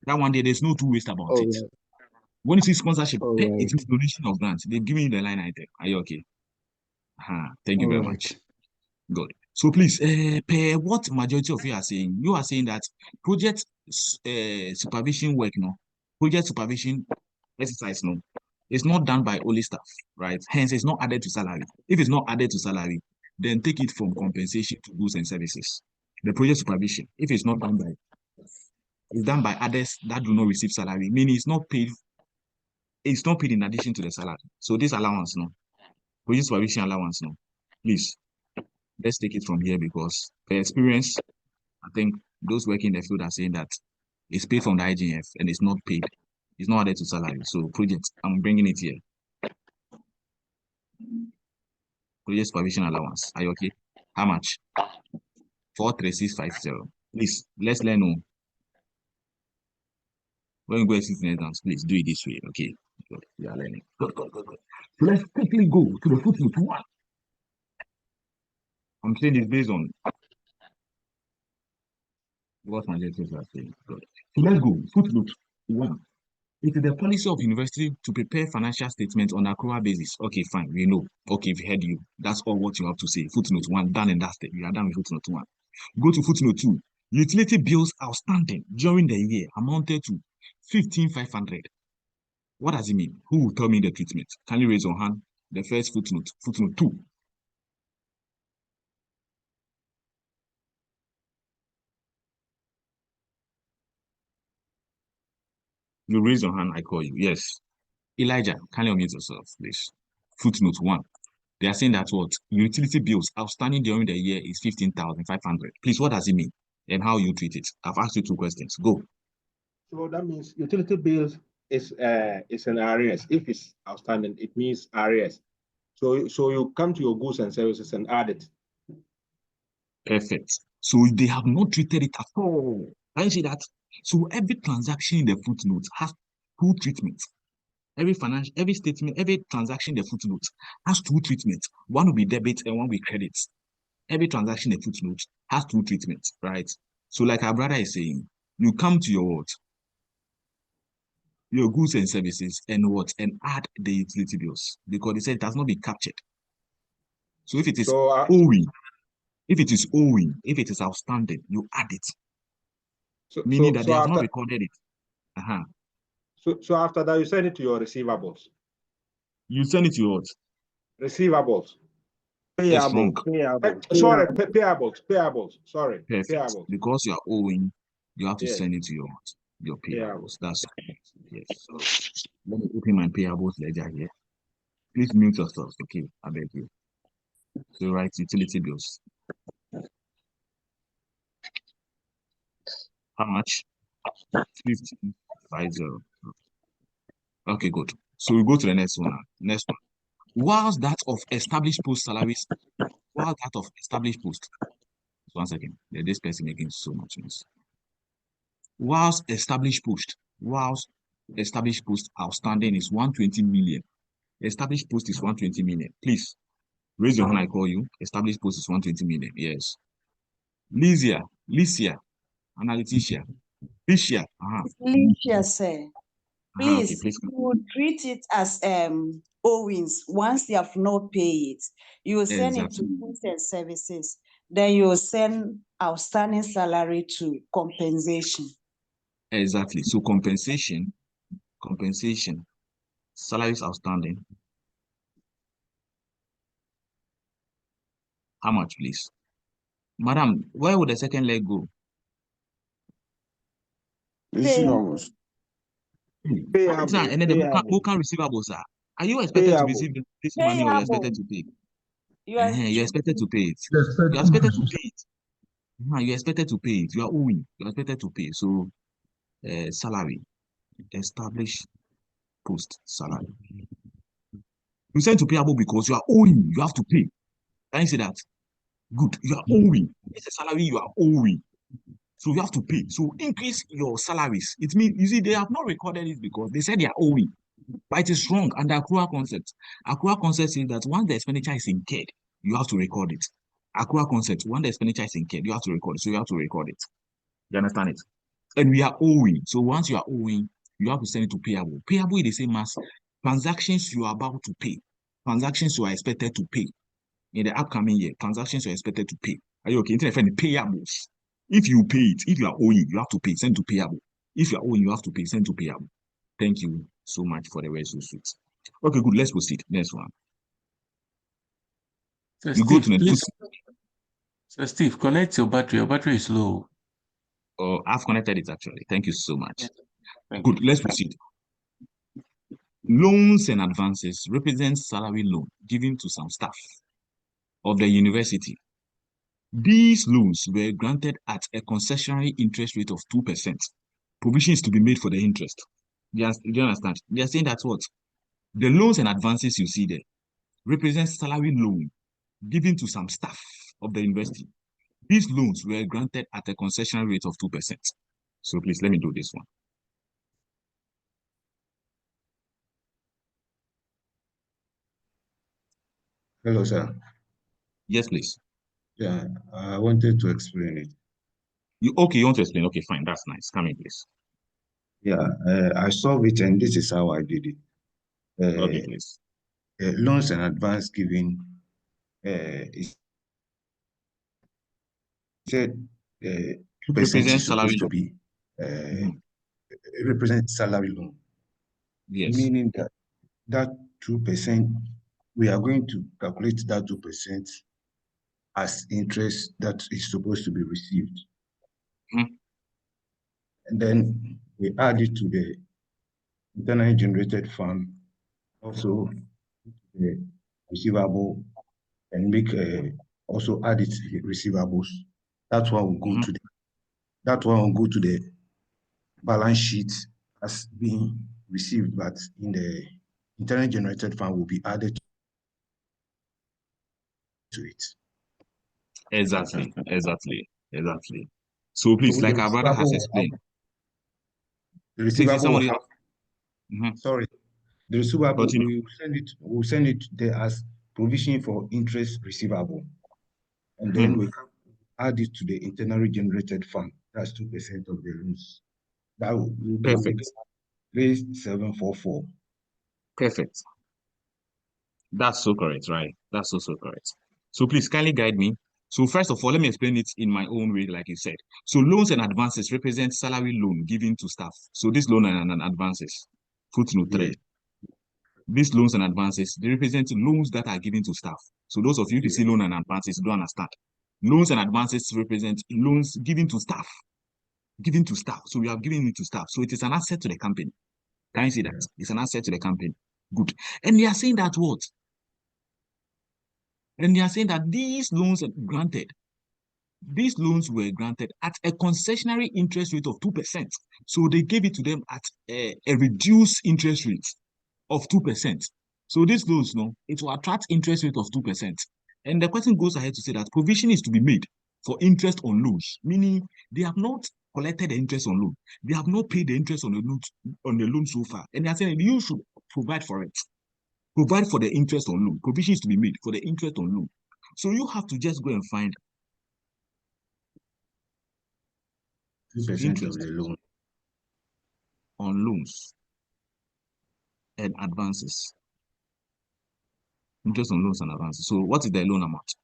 Speaker 1: That one day, there's no two ways about it.
Speaker 9: Right.
Speaker 1: When you see sponsorship,
Speaker 9: Right.
Speaker 1: it means donation or grant. They've given you the line item. Are you okay? Thank you very much. Good. So please, per what majority of you are saying that project supervision work, project supervision exercise, it's not done by only staff, right? Hence, it's not added to salary. If it's not added to salary, then take it from compensation to goods and services. The project supervision, if it's not done by, it's done by others that do not receive salary, meaning it's not paid in addition to the salary. So this allowance, project supervision allowance, please, let's take it from here because per experience, I think those working in the field are saying that it's paid from the IGF and it's not paid. It's not added to salary. So project, I'm bringing it here. Project supervision allowance. Are you okay? How much? 43650. Please, let's learn. When you go exit in exams, please do it this way. Okay. Good. We are learning. Good. So let's quickly go to the footnote 1. I'm saying this based on what my lecturers are saying. Good. So let's go. Footnote 1. It is the policy of university to prepare financial statements on accrual basis. Okay, fine. We know. Okay, we've heard you. That's all what you have to say. Footnote 1, done and dusted. We are done with footnote 1. Go to footnote 2. Utility bills outstanding during the year amounted to 15,500. What does it mean? Who will tell me the treatment? Can you raise your hand? The first footnote 2. You raise your hand, I call you. Yes. Elijah, can you unmute yourself, please? Footnote 1. They are saying that what? Utility bills outstanding during the year is 15,500. Please, what does it mean? And how you treat it? I've asked you 2 questions. Go.
Speaker 10: So that means utility bills is an arrears. If it's outstanding, it means arrears. So you come to your goods and services and add it.
Speaker 1: Perfect. So they have not treated it at all. Can you see that? So every transaction in the footnote has 2 treatments. Every statement, every transaction in the footnote has 2 treatments. One will be debit and one will be credit. Every transaction in the footnote has 2 treatments, right? So like our brother is saying, you come to your goods and services and add the utility bills because they said it has not been captured. So if it is owing, if it is outstanding, you add it. Meaning that they have not recorded it.
Speaker 10: So after that, you send it to your receivables.
Speaker 1: You send it to your what?
Speaker 10: Receivables.
Speaker 1: Payables.
Speaker 10: Sorry, payables. Sorry.
Speaker 1: Perfect.
Speaker 10: Payables.
Speaker 1: Because you are owing, you have to send it to your payables. That's correct. Yes. So let me open my payables ledger here. Please mute yourself, okay? I beg you. So write utility bills. How much? 1550. Okay, good. So we go to the next one. Next one. Whilst that of established post salaries, while that of established post. 1 second. This person making so much noise. Whilst established post outstanding is 120 million. Established post is 120 million. Please raise your hand. I call you. Established post is 120 million. Yes. Lycia, Analyticia, Licia.
Speaker 5: Licia, sir. Please,
Speaker 1: okay,
Speaker 5: you would treat it as owings. Once they have not paid it, you will send it to goods and services. Then you will send outstanding salary to compensation.
Speaker 1: Exactly. So compensation, salaries outstanding. How much, please? Madam, where would the second leg go?
Speaker 2: Receivables.
Speaker 1: And then the who can receivables are? Are you expected to receive this money or you expected to pay? You're expected to pay it. You're expected to pay it. You're expected to pay it. You are owing. You're expected to pay. So, salary, established post salary. You send to payable because you are owing. You have to pay. Can you say that? Good. You are owing. It's a salary you are owing. So you have to pay. So increase your salaries. It means, you see, they have not recorded it because they said they are owing. But it is wrong under accrual concept. Accrual concept says that once the expenditure is incurred, you have to record it. Accrual concept, when the expenditure is incurred, you have to record it. So you have to record it. You understand it? And we are owing. So once you are owing, you have to send it to payable. Payable is the same as transactions you are about to pay. Transactions you are expected to pay. In the upcoming year, transactions you are expected to pay. Are you okay? Internet friend, payables. If you pay it, if you are owing, you have to pay, send to payable. If you are owing, you have to pay, send to payable. Thank you so much for the way so sweet. Okay, good. Let's proceed. Next one.
Speaker 3: So
Speaker 1: you
Speaker 3: Steve,
Speaker 1: go to the
Speaker 3: please. So Steve, connect your battery. Your battery is low.
Speaker 1: Oh, I've connected it actually. Thank you so much.
Speaker 3: Good.
Speaker 1: Let's proceed. Loans and advances represent salary loan given to some staff of the university. These loans were granted at a concessionary interest rate of 2%. Provisions to be made for the interest. Do you understand? They are saying that what? The loans and advances you see there represent salary loan given to some staff of the university. These loans were granted at a concessionary rate of 2%. So please let me do this one.
Speaker 11: Hello, sir.
Speaker 1: Yes, please.
Speaker 11: Yeah, I wanted to explain it.
Speaker 1: You want to explain? Okay, fine. That's nice. Come in, please.
Speaker 11: Yeah, I solved it, and this is how I did it.
Speaker 1: Okay, please.
Speaker 11: Loans and advance giving is said 2% is supposed to be represent salary loan.
Speaker 1: Yes.
Speaker 11: Meaning that 2%, we are going to calculate that 2% as interest that is supposed to be received. And then we add it to the internally generated fund, also the receivable, and make also add it to the receivables. That one will go to the balance sheet as being received, but in the internally generated fund will be added to it.
Speaker 1: Exactly. So please, like our brother has explained,
Speaker 11: the receivable the receivable,
Speaker 1: Continue.
Speaker 11: we'll send it there as provision for interest receivable. And then we can add it to the internally generated fund. That's 2% of the loans. That will be
Speaker 1: perfect.
Speaker 11: 3744.
Speaker 1: Perfect. That's so correct, right? That's so correct. So please kindly guide me. So first of all, let me explain it in my own way, like you said. So loans and advances represent salary loan given to staff. So this loan and advances, footnote 3. These loans and advances, they represent loans that are given to staff. So those of you who see loan and advances don't understand. Loans and advances represent loans given to staff. Given to staff. So we have given it to staff. So it is an asset to the company. Can you see that? It's an asset to the company. Good. And they are saying that what? And they are saying that these loans were granted at a concessionary interest rate of 2%. So they gave it to them at a reduced interest rate of 2%. So these loans, it will attract interest rate of 2%. And the question goes ahead to say that provision is to be made for interest on loans, meaning they have not collected the interest on loan. They have not paid the interest on the loan so far. And they are saying you should provide for it. Provide for the interest on loan. Provision is to be made for the interest on loan. So you have to just go and find
Speaker 11: 2% of the loan
Speaker 1: on loans and advances. Interest on loans and advances. So what is the loan amount?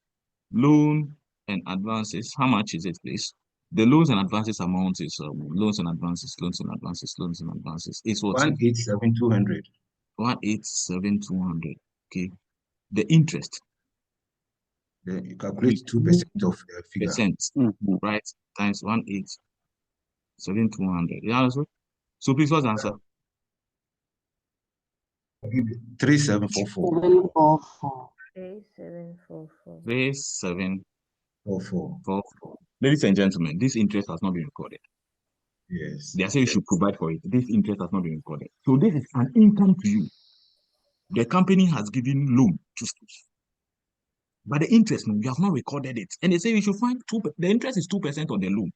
Speaker 1: Loan and advances. How much is it, please? The loans and advances amount is loans and advances. It's what?
Speaker 11: 187,200.
Speaker 1: 187,200. Okay. The interest.
Speaker 11: Then you calculate 2% of the figure.
Speaker 1: Right? Times 187,200. Yeah, so please, what's the answer?
Speaker 11: 3744.
Speaker 1: 3744. Ladies and gentlemen, this interest has not been recorded.
Speaker 11: Yes.
Speaker 1: They are saying you should provide for it. This interest has not been recorded. So this is an income to you. The company has given loan to staff. But the interest, you have not recorded it. And they say you should find the interest is 2% on the loan.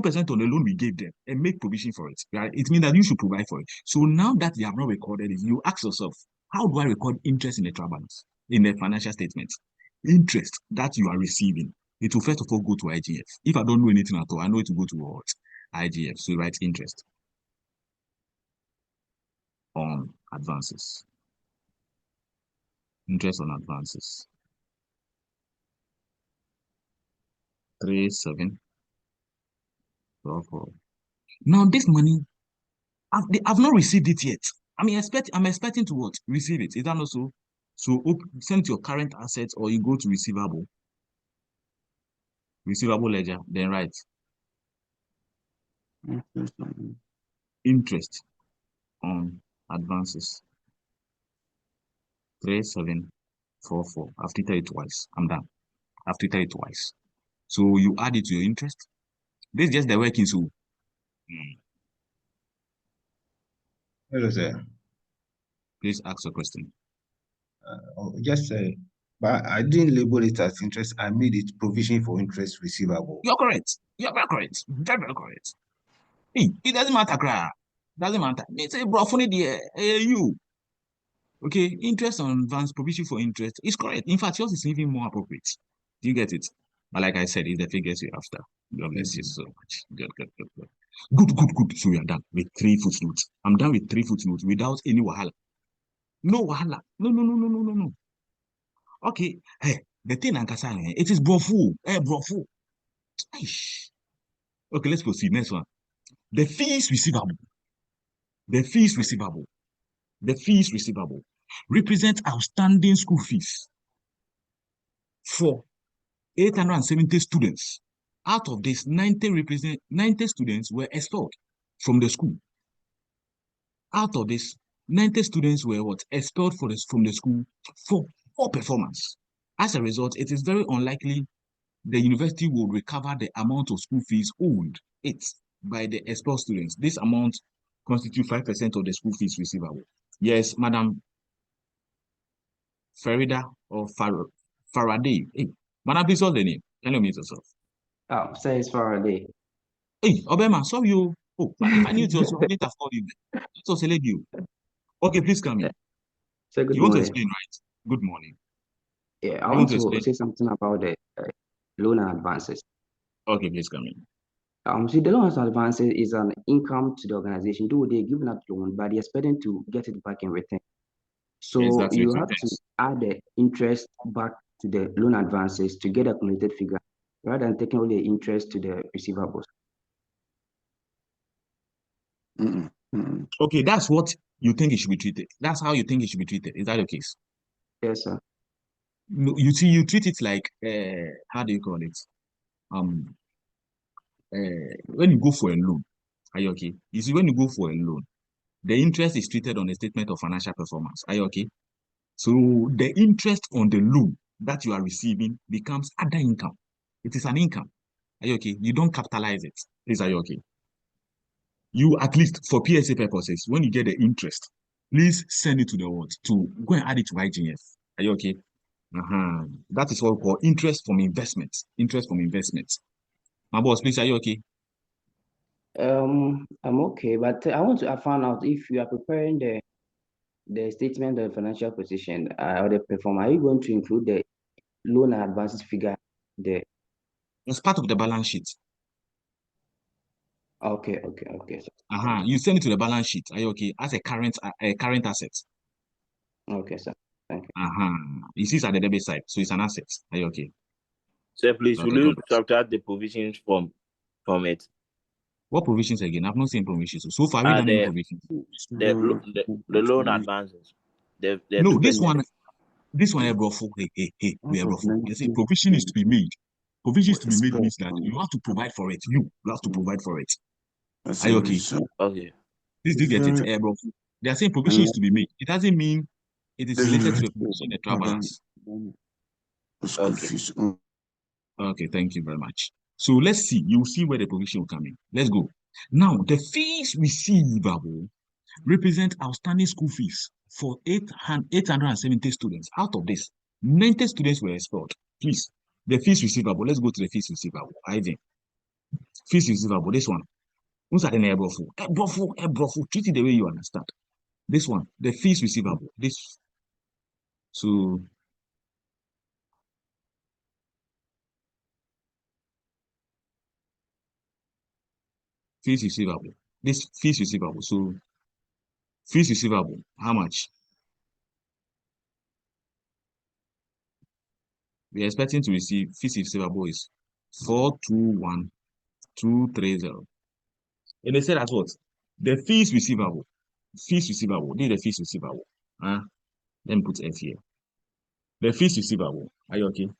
Speaker 1: 2% on the loan we gave them and make provision for it. Right? It means that you should provide for it. So now that they have not recorded it, you ask yourself, how do I record interest in the trial balance, in the financial statement? Interest that you are receiving, it will first of all go to IGF. If I don't know anything at all, I know it will go to what? IGF. So you write interest on advances. Interest on advances. 3744. Now this money, I've not received it yet. I'm expecting to what? Receive it. Is that not so? So send to your current assets, or you go to receivable ledger, then write interest on advances. 3744. I've treated it twice. I'm done. I've treated it twice. So you add it to your interest. This is just the working. So
Speaker 11: Hello, sir.
Speaker 1: Please ask a question.
Speaker 11: Just but I didn't label it as interest. I made it provision for interest receivable.
Speaker 1: You're correct. You're very correct. Very, very correct. Hey, it doesn't matter, cry. Doesn't matter. It's a brophony there. You. Okay, interest on advance, provision for interest is correct. In fact, yours is even more appropriate. Do you get it? But like I said, it's the figures you're after. God bless you so much. Good. Good. So we are done with 3 footnotes. I'm done with 3 footnotes without any wahala. No wahala. No. Okay. Hey, the thing it is brofu. Brofu. Okay, let's proceed. Next one. The fees receivable represent outstanding school fees for 870 students. Out of this, 90 students were expelled from the school. Out of this, 90 students were expelled from the school for poor performance. As a result, it is very unlikely the university will recover the amount of school fees owed it by the expelled students. This amount constitutes 5% of the school fees receivable. Yes, Madam Farida or Faraday. Hey, Madam, please what's the name? Can you mute yourself?
Speaker 12: Say it's Faraday.
Speaker 1: Hey, Obama, saw you. Oh, if I knew it also, I need to have called you. So select you. Okay, please come in.
Speaker 12: So good
Speaker 1: you
Speaker 12: morning.
Speaker 1: Want to explain, right? Good morning.
Speaker 12: Yeah, I want to say something about the loan and advances.
Speaker 1: Okay, please come in.
Speaker 12: See, the loan and advances is an income to the organization. Though they're giving out loan, but they're expecting to get it back in return. So exactly, you have to add the interest back to the loan advances to get a accumulated figure, rather than taking all the interest to the receivables.
Speaker 1: Okay, that's what you think it should be treated. That's how you think it should be treated. Is that the case?
Speaker 12: Yes, sir.
Speaker 1: No, you see, you treat it like how do you call it? When you go for a loan, are you okay? You see, when you go for a loan, the interest is treated on a statement of financial performance. Are you okay? So the interest on the loan that you are receiving becomes other income. It is an income. Are you okay? You don't capitalize it. Please, are you okay? You, at least for PSA purposes, when you get the interest, please send it to the what? To go and add it to IGF. Are you okay? That is what we call interest from investment. Interest from investment. My boss, please, are you okay?
Speaker 12: I'm okay, but I found out if you are preparing the statement of financial position or the performance, are you going to include the loan and advances figure there?
Speaker 1: As part of the balance sheet.
Speaker 12: Okay.
Speaker 1: You send it to the balance sheet. Are you okay? As a current asset.
Speaker 12: Okay, sir. Thank you.
Speaker 1: You see it's at the debit side, so it's an asset. Are you okay?
Speaker 13: Sir, please, will you subtract the provisions from it?
Speaker 1: What provisions again? I've not seen provisions. So far, we don't know provisions.
Speaker 13: The loan advances.
Speaker 1: No, this one, Ebrofu. Hey, we Ebrofu. You see, provision is to be made. Provision is to be made means that you have to provide for it. You have to provide for it. Are you okay?
Speaker 13: Okay.
Speaker 1: Please do get it, Ebrofu. They are saying provision is to be made. It doesn't mean it is related to the provision, the trial balance. Okay, thank you very much. So let's see. You'll see where the provision will come in. Let's go. Now, the fees receivable represent outstanding school fees for 870 students. Out of this, 90 students were expelled. Please, the fees receivable. Let's go to the fees receivable. Ivan. Fees receivable, this one. Who's at the neighbor? Treat it the way you understand. This one, the fees receivable. This. So fees receivable. This fees receivable. So fees receivable. How much? We are expecting to receive fees receivable is 421,230. And they said that what? The fees receivable. Fees receivable. This is the fees receivable. Let me put F here. The fees receivable. Are you okay?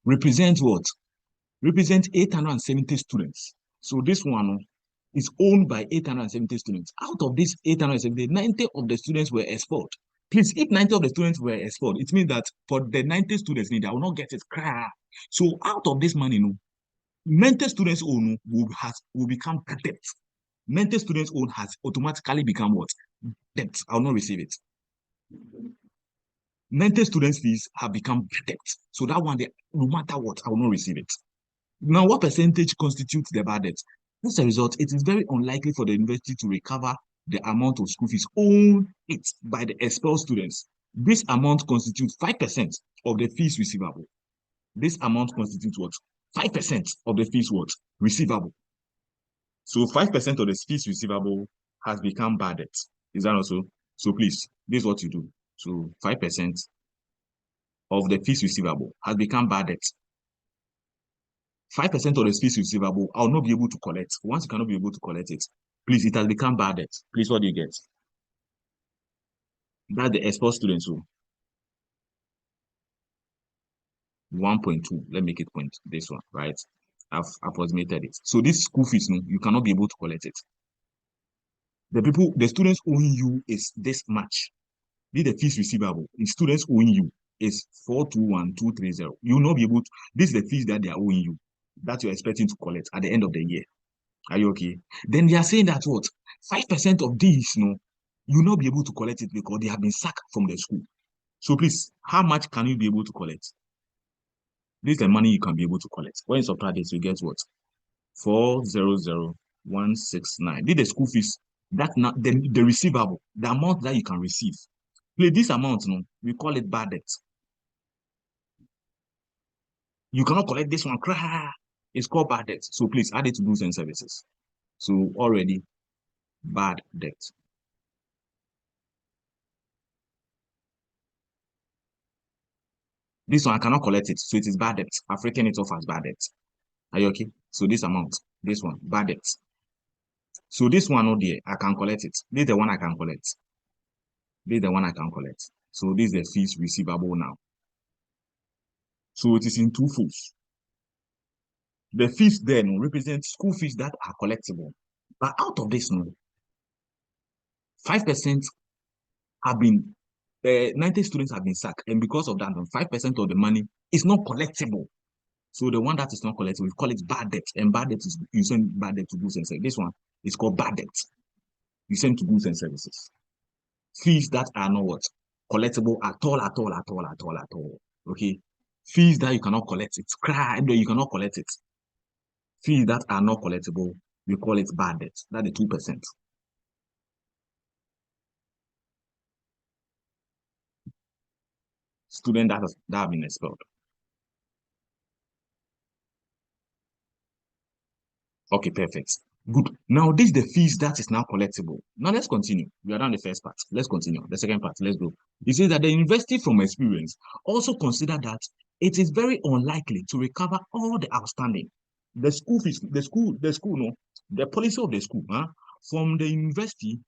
Speaker 1: Represent what? Represent 870 students. So this one is owned by 870 students. Out of these 870, 90 of the students were expelled. Please, if 90 of the students were expelled, it means that for the 90 students, they will not get it. So out of this money, 90 students own will become debt. 90 students own has automatically become what? Debt. I will not receive it. 90 students fees have become debt. So that one, no matter what, I will not receive it. Now, what percentage constitutes the bad debt? As a result, it is very unlikely for the university to recover the amount of school fees owed it by the expelled students. This amount constitutes 5% of the fees receivable. This amount constitutes what? 5% of the fees what? Receivable. So 5% of the fees receivable has become bad debt. Is that also? So please, this is what you do. So 5% of the fees receivable has become bad debt. 5% of the fees receivable, I'll not be able to collect. Once you cannot be able to collect it, please, it has become bad debt. Please, what do you get? That's the export students. So 1.2. Let me make it point. This one, right? I've approximated it. So this school fees, you cannot be able to collect it. The students owing you is this much. The fees receivable, the students owing you is 421,230. You will not be able to. This is the fees that they are owing you, that you're expecting to collect at the end of the year. Are you okay? Then they are saying that what? 5% of these, you will not be able to collect it because they have been sacked from the school. So please, how much can you be able to collect? This is the money you can be able to collect. When you subtract this, you get what? 400,169. This is the school fees. That now the receivable, the amount that you can receive. Please, this amount, we call it bad debt. You cannot collect this one. It's called bad debt. So please add it to goods and services. So already bad debt. This one I cannot collect it, so it is bad debt. I've written it off as bad debt. Are you okay? So this amount, this one, bad debt. So this one, oh dear, I can collect it. This is the one I can collect. This is the one I can collect. So this is the fees receivable now. So it is in two folds. The fees then represent school fees that are collectible. But out of this, 5% have been, 90 students have been sacked. And because of that, 5% of the money is not collectible. So the one that is not collectible, we call it bad debt. And bad debt is, you send bad debt to goods and services. This one is called bad debt. You send to goods and services. Fees that are not what? Collectible at all. Okay? Fees that you cannot collect it. You cannot collect it. Fees that are not collectible, we call it bad debt. That's the 2%. Student that have been expelled. Okay, perfect. Good. Now, this is the fees that is now collectible. Now, let's continue. We are done the first part. Let's continue. The second part, let's go. It says that the university from experience also consider that it is very unlikely to recover all the outstanding. The school fees, the policy of the school, from the university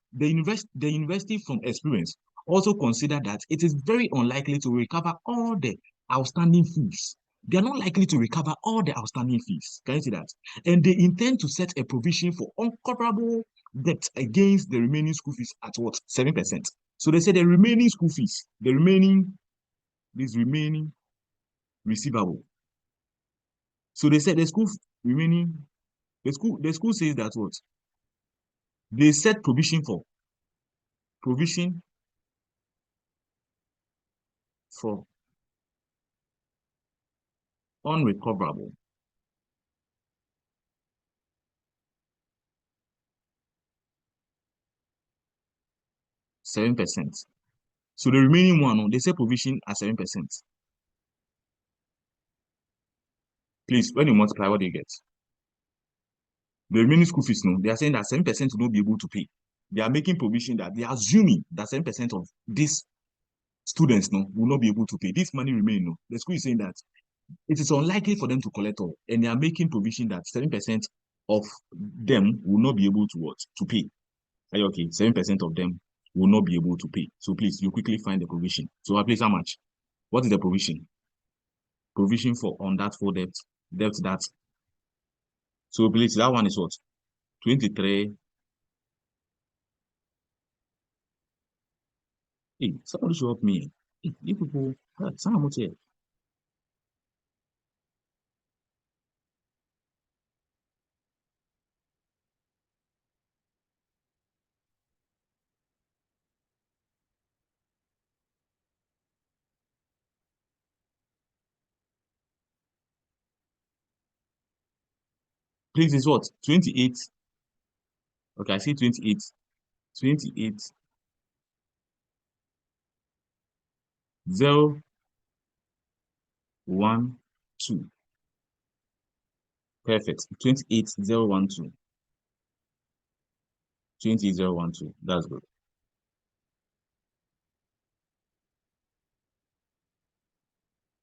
Speaker 1: from experience also consider that it is very unlikely to recover all the outstanding fees. They are not likely to recover all the outstanding fees. Can you see that? And they intend to set a provision for uncoverable debt against the remaining school fees at what? 7%. So they say the remaining school fees, this remaining receivable. So they said the school says that what? They set provision for unrecoverable 7%. So the remaining one, they say provision at 7%. Please, when you multiply, what do you get? The remaining school fees, they are saying that 7% will not be able to pay. They are making provision that they are assuming that 7% of these students will not be able to pay. This money remain. The school is saying that it is unlikely for them to collect all, and they are making provision that 7% of them will not be able to pay. Are you okay? 7% of them will not be able to pay. So please, you quickly find the provision. So please, how much? What is the provision? Provision for undoubtful debt that. So please, that one is what? 23. Hey, somebody should help me. Hey, you people, someone here. Please, is what? 28. Okay, I see 28. 28. 0, 1, 2. Perfect. 28, 0, 1, 2. 20, 0, 1, 2. That's good.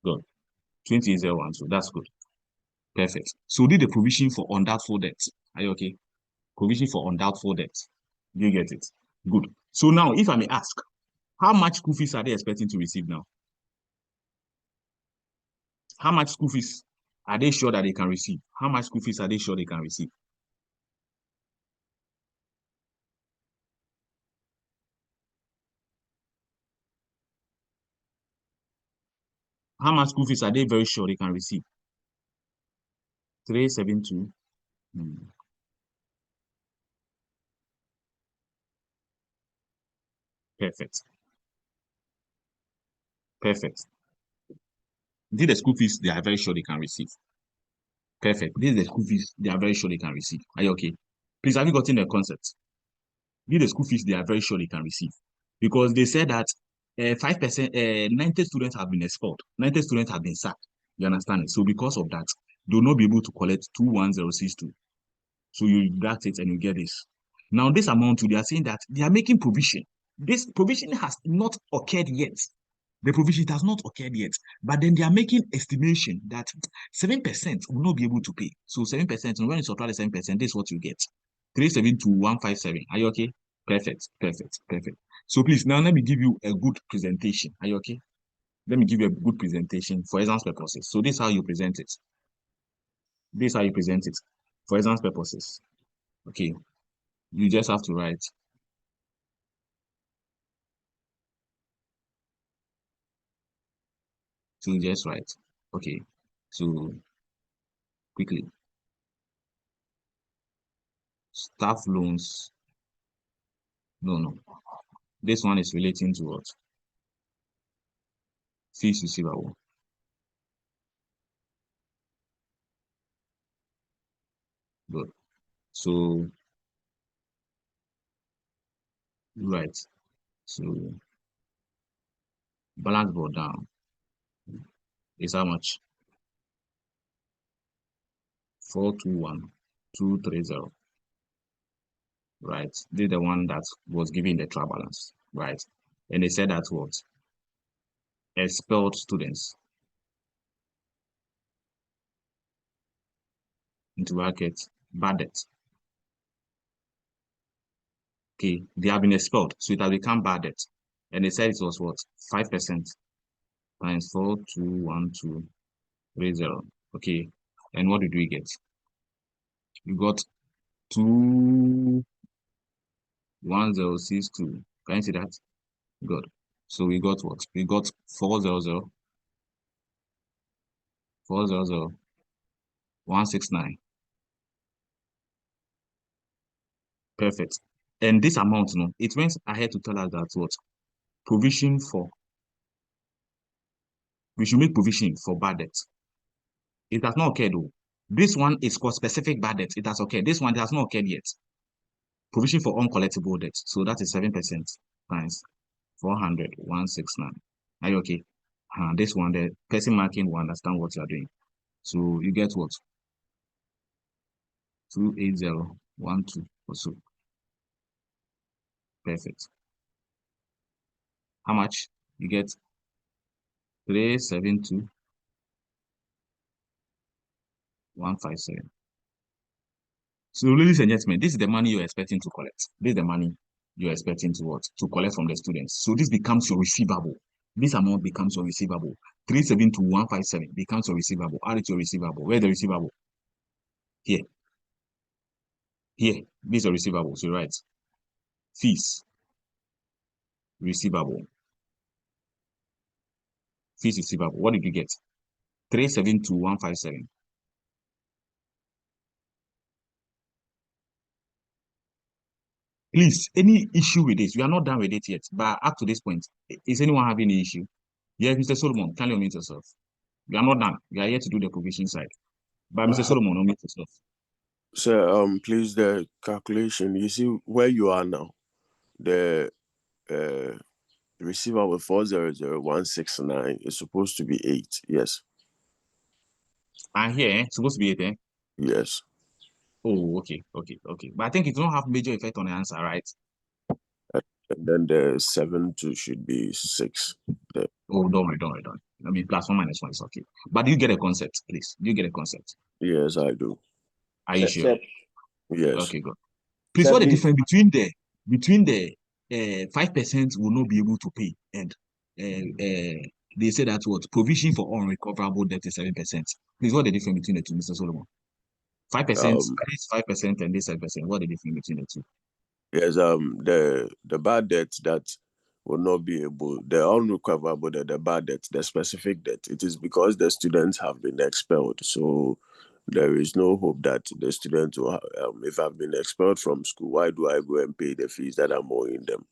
Speaker 1: Good. 20, 0, 1, 2. That's good. Perfect. So did the provision for undoubtful debt. Are you okay? Provision for undoubtful debt. You get it. Good. So now, if I may ask, how much school fees are they expecting to receive now? How much school fees are they sure that they can receive? How much school fees are they sure they can receive? How much school fees are they very sure they can receive? 372. Perfect. Perfect. These are the school fees they are very sure they can receive. Perfect. These are the school fees they are very sure they can receive. Are you okay? Please, have you gotten the concept? These are the school fees they are very sure they can receive. Because they said that 5%, 90 students have been expelled. 90 students have been sacked. You understand it? So because of that, they will not be able to collect 21062. So you deduct it and you get this. Now, this amount, they are saying that they are making provision. This provision has not occurred yet. The provision has not occurred yet, but then they are making estimation that 7% will not be able to pay. So 7%, and when you subtract the 7%, this is what you get. 372,157. Are you okay? Perfect, perfect, perfect. So please, now let me give you a good presentation. Are you okay? Let me give you a good presentation for exam purposes. So this is how you present it. This is how you present it for exam purposes. Okay. You just have to write. So just write. Okay. So quickly. Staff loans. No. This one is relating to what? Fees receivable. Good. So right. So balance brought down is how much? 421,230. Right. This is the one that was given the trial balance. Right. And they said that what? Expelled students. Into bracket, bad debt. Okay, they have been expelled, so it has become bad debt. And they said it was what? 5% times 421,230. Okay, and what did we get? We got 21062. Can you see that? Good. So we got what? We got 400, 169. Perfect. And this amount, it went ahead to tell us that what? Provision for, we should make provision for bad debt. It has not occurred though. This one is called specific bad debt. It has occurred. This one has not occurred yet. Provision for uncollectible debt. So that is 7%. times 400, 169. Are you okay? This one, the person marking will understand what you are doing. So you get what? 28012 or so. Perfect. How much? You get 372,157. So, ladies and gentlemen, this is the money you're expecting to collect. This is the money you're expecting to what? To collect from the students. So this becomes your receivable. This amount becomes your receivable. 372,157 becomes your receivable. Add it to your receivable. Where's the receivable? Here. Here. This is your receivable. So right. Fees. Receivable. Fees receivable. What did you get? 372,157. Please, any issue with this? We are not done with it yet. But up to this point, is anyone having any issue? Yes, Mr. Solomon, kindly unmute yourself. We are not done. We are here to do the provision side. But Mr. Solomon, unmute yourself.
Speaker 14: Sir, please, the calculation, you see where you are now, the receivable 400,169 is supposed to be 8, yes.
Speaker 1: And here, supposed to be 8, eh?
Speaker 14: Yes.
Speaker 1: Oh, okay. But I think it don't have major effect on the answer, right?
Speaker 14: And then the 7-2 should be 6.
Speaker 1: Oh, don't worry. I mean, plus 1 minus 1 is okay. But do you get a concept, please? Do you get a concept?
Speaker 14: Yes, I do.
Speaker 1: Are you sure?
Speaker 14: Yes.
Speaker 1: Okay, good. Please, what the difference between the 5% will not be able to pay and they say that what provision for unrecoverable debt is 7%. Please, what the difference between the two, Mr. Solomon? 5%, this 5% and this 7%. What the difference between the two?
Speaker 14: Yes, the bad debt that will not be able, the unrecoverable debt, the bad debt, the specific debt, it is because the students have been expelled. So there is no hope that the students will, if I've been expelled from school, why do I go and pay the fees that I'm owing them?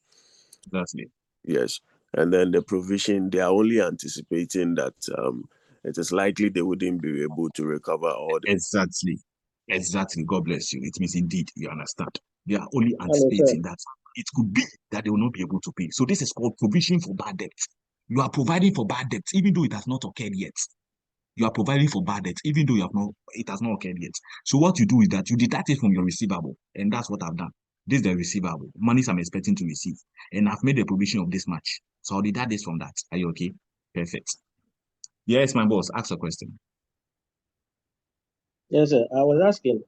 Speaker 1: That's it.
Speaker 14: Yes. And then the provision, they are only anticipating that it is likely they wouldn't be able to recover all the...
Speaker 1: Exactly. God bless you. It means indeed, you understand. They are only anticipating that it could be that they will not be able to pay. So this is called provision for bad debt. You are providing for bad debt, even though it has not occurred yet. You are providing for bad debt, even though it has not occurred yet. So what you do is that you deduct it from your receivable, and that's what I've done. This is the receivable, monies I'm expecting to receive, and I've made the provision of this much. So I'll deduct this from that. Are you okay? Perfect. Yes, my boss, ask a question.
Speaker 15: Yes, sir. I was asking,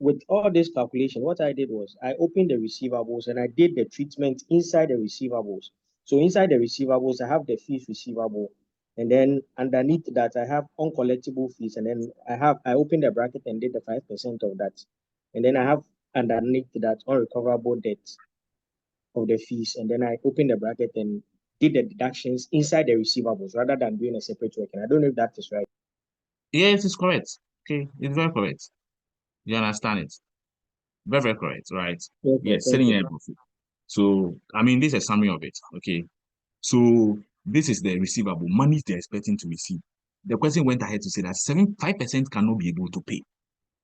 Speaker 15: with all this calculation, what I did was I opened the receivables and I did the treatment inside the receivables. So inside the receivables, I have the fees receivable, and then underneath that, I have uncollectible fees, and then I opened the bracket and did the 5% of that, and then I have underneath that unrecoverable debt of the fees, and then I opened the bracket and did the deductions inside the receivables rather than doing a separate work. And I don't know if that is right.
Speaker 1: Yes, it's correct. Okay, it's very correct. You understand it? Very, very correct, right?
Speaker 15: Okay,
Speaker 1: yes,
Speaker 15: thank you.
Speaker 1: So, I mean, this is a summary of it, okay? So, this is the receivable, money they're expecting to receive. The question went ahead to say that 5% cannot be able to pay.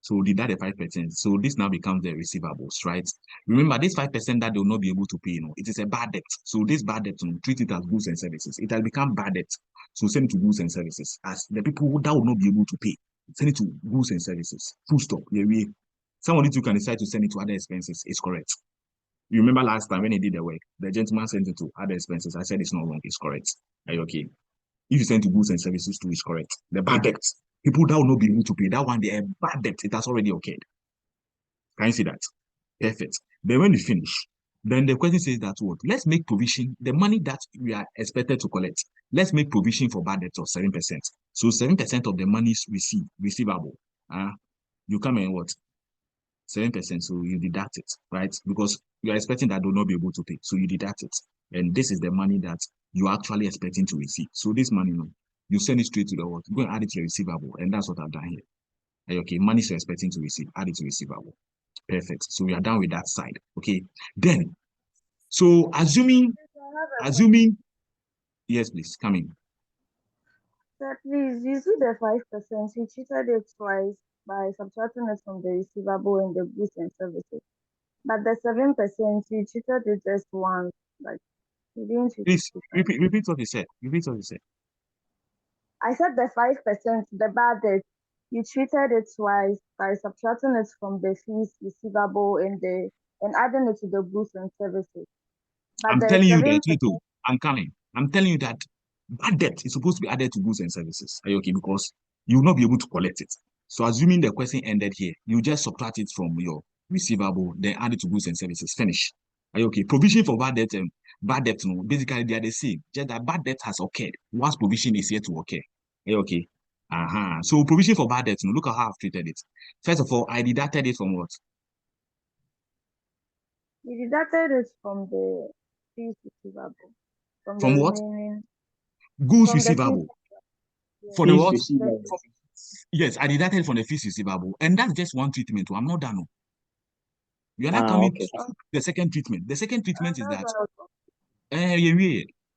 Speaker 1: So, deduct the 5%. So, this now becomes the receivables, right? Remember, this 5% that they will not be able to pay, it is a bad debt. So, this bad debt, treat it as goods and services. It has become bad debt. So, send it to goods and services. As the people that will not be able to pay, send it to goods and services. Full stop. Somebody too can decide to send it to other expenses. It's correct. You remember last time when he did the work, the gentleman sent it to other expenses. I said it's not wrong. It's correct. Are you okay? If you send to goods and services too, it's correct. The bad debt, people that will not be able to pay, that one, they are bad debt. It has already occurred. Can you see that? Perfect. Then when you finish, then the question says that what? Let's make provision, the money that we are expected to collect, let's make provision for bad debt of 7%. So 7% of the money is receivable. You come and what? 7%, so you deduct it, right? Because you are expecting that they will not be able to pay, so you deduct it. And this is the money that you are actually expecting to receive. So this money, you send it straight to the what? Go and add it to your receivable, and that's what I've done here. Okay, money you're expecting to receive, add it to receivable. Perfect. So we are done with that side. Okay. Then, so assuming, yes, please, come in.
Speaker 2: Sir, please, you see the 5%, you cheated it twice by subtracting it from the receivable and the goods and services. But the 7%, you cheated it just once, like
Speaker 1: Please repeat what you said. Repeat what you said.
Speaker 2: I said the 5%, the bad debt, you treated it twice by subtracting it from the fees receivable and adding it to the goods and services. But
Speaker 1: I'm telling you that, Tito, I'm coming. I'm telling you that bad debt is supposed to be added to goods and services. Are you okay? Because you will not be able to collect it. So assuming the question ended here, you just subtract it from your receivable, then add it to goods and services. Finish. Are you okay? Provision for bad debt and bad debt, no, basically they are the same. Just that bad debt has occurred once provision is yet to occur. Are you okay? So provision for bad debt, no, look at how I've treated it. First of all, I deducted it from what?
Speaker 2: You deducted it from the fees receivable.
Speaker 1: From what? Goods receivable. For the what? Yes, I deducted from the fees receivable. And that's just one treatment. I'm not done. You are not coming to the second treatment. The second treatment is that.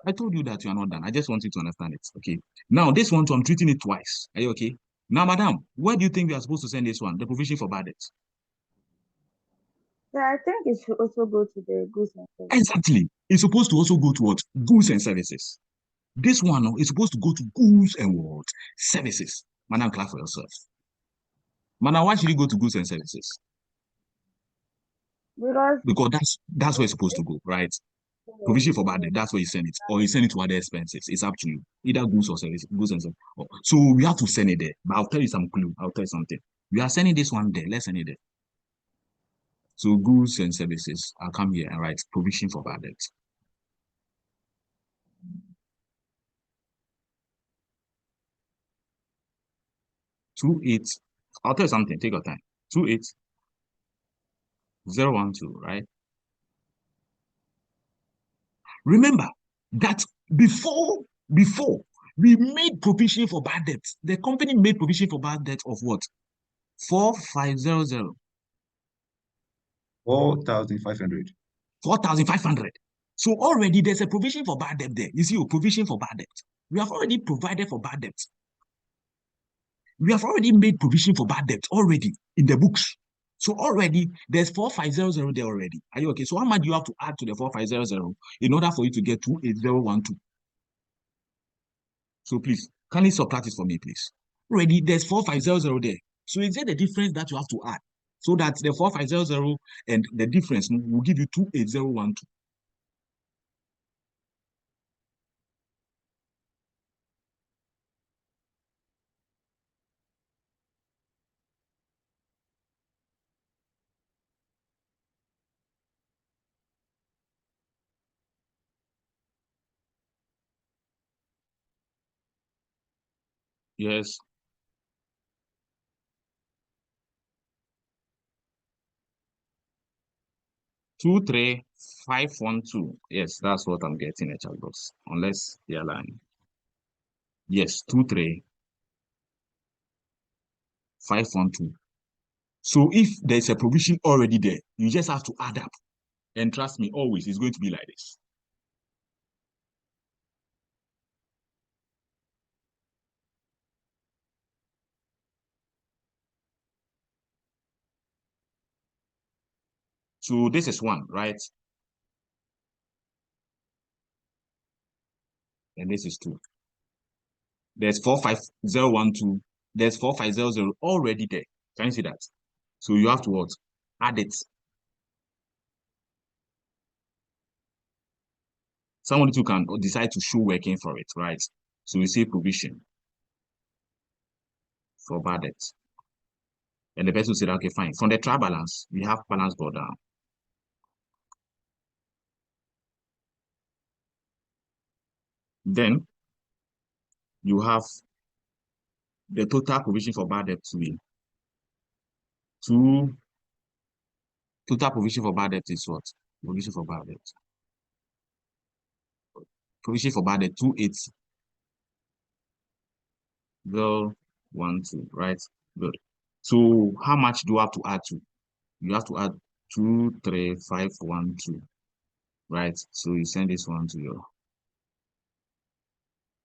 Speaker 1: I told you that you are not done. I just want you to understand it. Okay. Now, this one, I'm treating it twice. Are you okay? Now, madam, where do you think we are supposed to send this one? The provision for bad debt.
Speaker 2: Yeah, I think it should also go to the goods and services.
Speaker 1: Exactly. It's supposed to also go to what? Goods and services. This one is supposed to go to goods and what? Services. Madam, clap for yourself. Madam, why should you go to goods and services? Because that's where it's supposed to go, right? Provision for bad debt, that's where you send it. Or you send it to other expenses. It's up to you. Either goods or services, goods and services. So we have to send it there. But I'll tell you some clue. I'll tell you something. We are sending this one there. Let's send it there. So goods and services, I'll come here and write provision for bad debt. I'll tell you something. Take your time. 28012, right? Remember that before we made provision for bad debt, the company made provision for bad debt of what? 4500.
Speaker 11: 4,500.
Speaker 1: 4,500. So already there's a provision for bad debt there. You see, a provision for bad debt. We have already provided for bad debt. We have already made provision for bad debt already in the books. So already there's 4500 there already. Are you okay? So how much do you have to add to the 4500 in order for you to get 28012? So please, can you subtract it for me, please? Already there's 4500 there. So is there the difference that you have to add? So that the 4500 and the difference will give you 28012. Yes. Two, 3, 5, 1, 2. Yes, that's what I'm getting a chat box. Unless they are lying. Yes, 2, 3, 5, 1, 2. So if there's a provision already there, you just have to add up. And trust me, always it's going to be like this. So this is 1, right? And this is 2. There's 45012. There's 4500 already there. Can you see that? So you have to what? Add it. Someone who can decide to show working for it, right? So we say provision for bad debt. And the person said, okay, fine. From the trial balance, we have balance brought down. Then you have the total provision for bad debt to be total provision for bad debt is what? Provision for bad debt. Provision for bad debt 28012, right? Good. So how much do you have to add to? You have to add 23512, right? So you send this one to your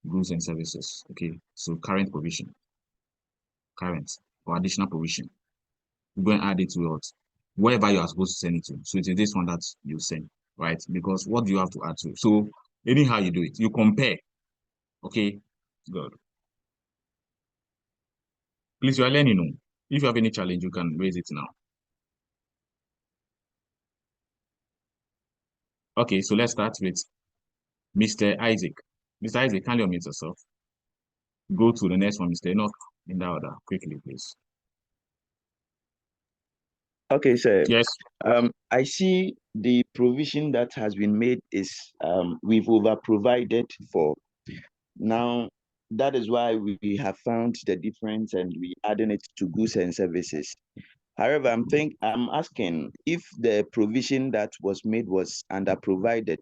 Speaker 1: goods and services. Okay. So current provision. Current or additional provision. You go and add it to what? Wherever you are supposed to send it to. So it is this one that you send, right? Because what do you have to add to? So Anyhow you do it, you compare. Okay, good. Please, you are learning. If you have any challenge, you can raise it now. Okay, so let's start with Mr. Isaac. Mr. Isaac, kindly unmute yourself. Go to the next one, Mr. Enoch, in that order, quickly, please.
Speaker 6: Okay, sir.
Speaker 1: Yes.
Speaker 6: I see the provision that has been made is we've over-provided for. Now, that is why we have found the difference and we adding it to goods and services. However, I'm asking if the provision that was made was under-provided,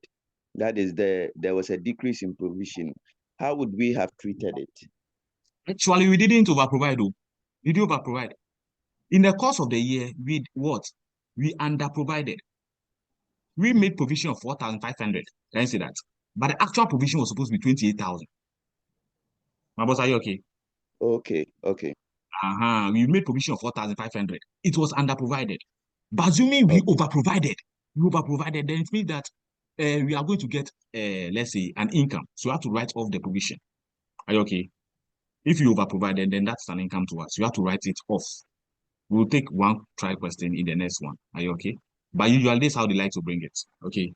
Speaker 6: that is, there was a decrease in provision, how would we have treated it?
Speaker 1: Actually, we didn't over-provide. We did over-provide. In the course of the year, we under-provided. We made provision of 4,500. Can you see that? But the actual provision was supposed to be 28,000. My boss, are you okay?
Speaker 6: Okay.
Speaker 1: We made provision of 4,500. It was under-provided. But assuming we over-provided, then it means that we are going to get, let's say, an income. So you have to write off the provision. Are you okay? If you over-provided, then that's an income to us. You have to write it off. We'll take one trial question in the next one. Are you okay? But usually this is how they like to bring it. Okay.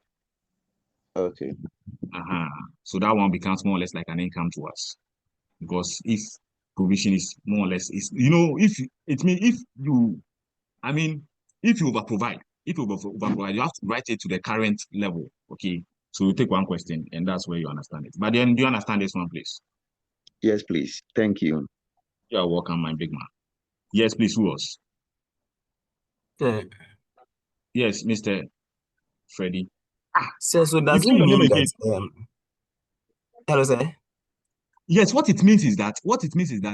Speaker 6: Okay.
Speaker 1: So that one becomes more or less like an income to us. Because if provision is more or less, if you over-provide, you have to write it to the current level. Okay. So we take one question and that's where you understand it. But then do you understand this one, please?
Speaker 6: Yes, please. Thank you.
Speaker 1: You're welcome, my big man. Yes, please. Who else? Yes, Mr. Freddie.
Speaker 16: So does it mean that hello, sir?
Speaker 1: Yes, what it means is that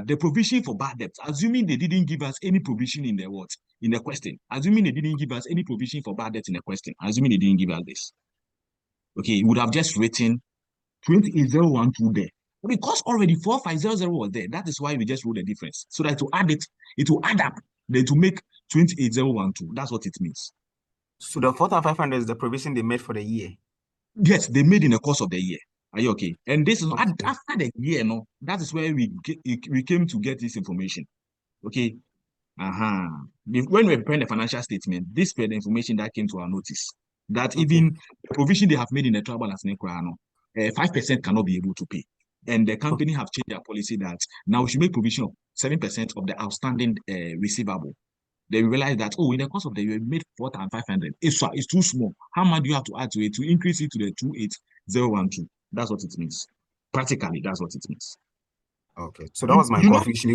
Speaker 1: the provision for bad debts, assuming they didn't give us any provision in the question, assuming they didn't give us any provision for bad debts in the question, assuming they didn't give us this, okay, we would have just written 28012 there. Because already 4500 was there, that is why we just wrote the difference. So that it will add up, then to make 28012. That's what it means.
Speaker 16: So the 4,500 is the provision they made for the year?
Speaker 1: Yes, they made in the course of the year. Are you okay? And this is after the year, that is where we came to get this information. Okay. When we prepare the financial statement, this is the information that came to our notice. That even the provision they have made in the travel balance, 5% cannot be able to pay. And the company have changed their policy that now we should make provision of 7% of the outstanding receivable. They realize that, in the course of the year, we made 4,500. It's too small. How much do you have to add to it to increase it to the 28012? That's what it means. Practically, that's what it means.
Speaker 16: Okay. So that was my confusion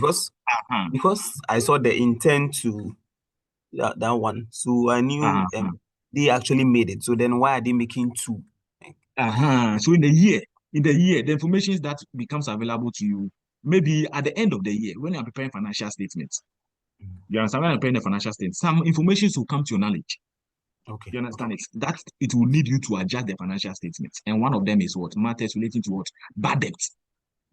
Speaker 16: because I saw the intent to that one. So I knew they actually made it. So then why are they making two?
Speaker 1: So in the year, the information that becomes available to you, maybe at the end of the year, when you are preparing financial statements, you understand, when you're preparing the financial statements, some information will come to your knowledge.
Speaker 16: Okay.
Speaker 1: You understand it? That it will need you to adjust the financial statements. And one of them is what? Matters relating to what? Bad debt.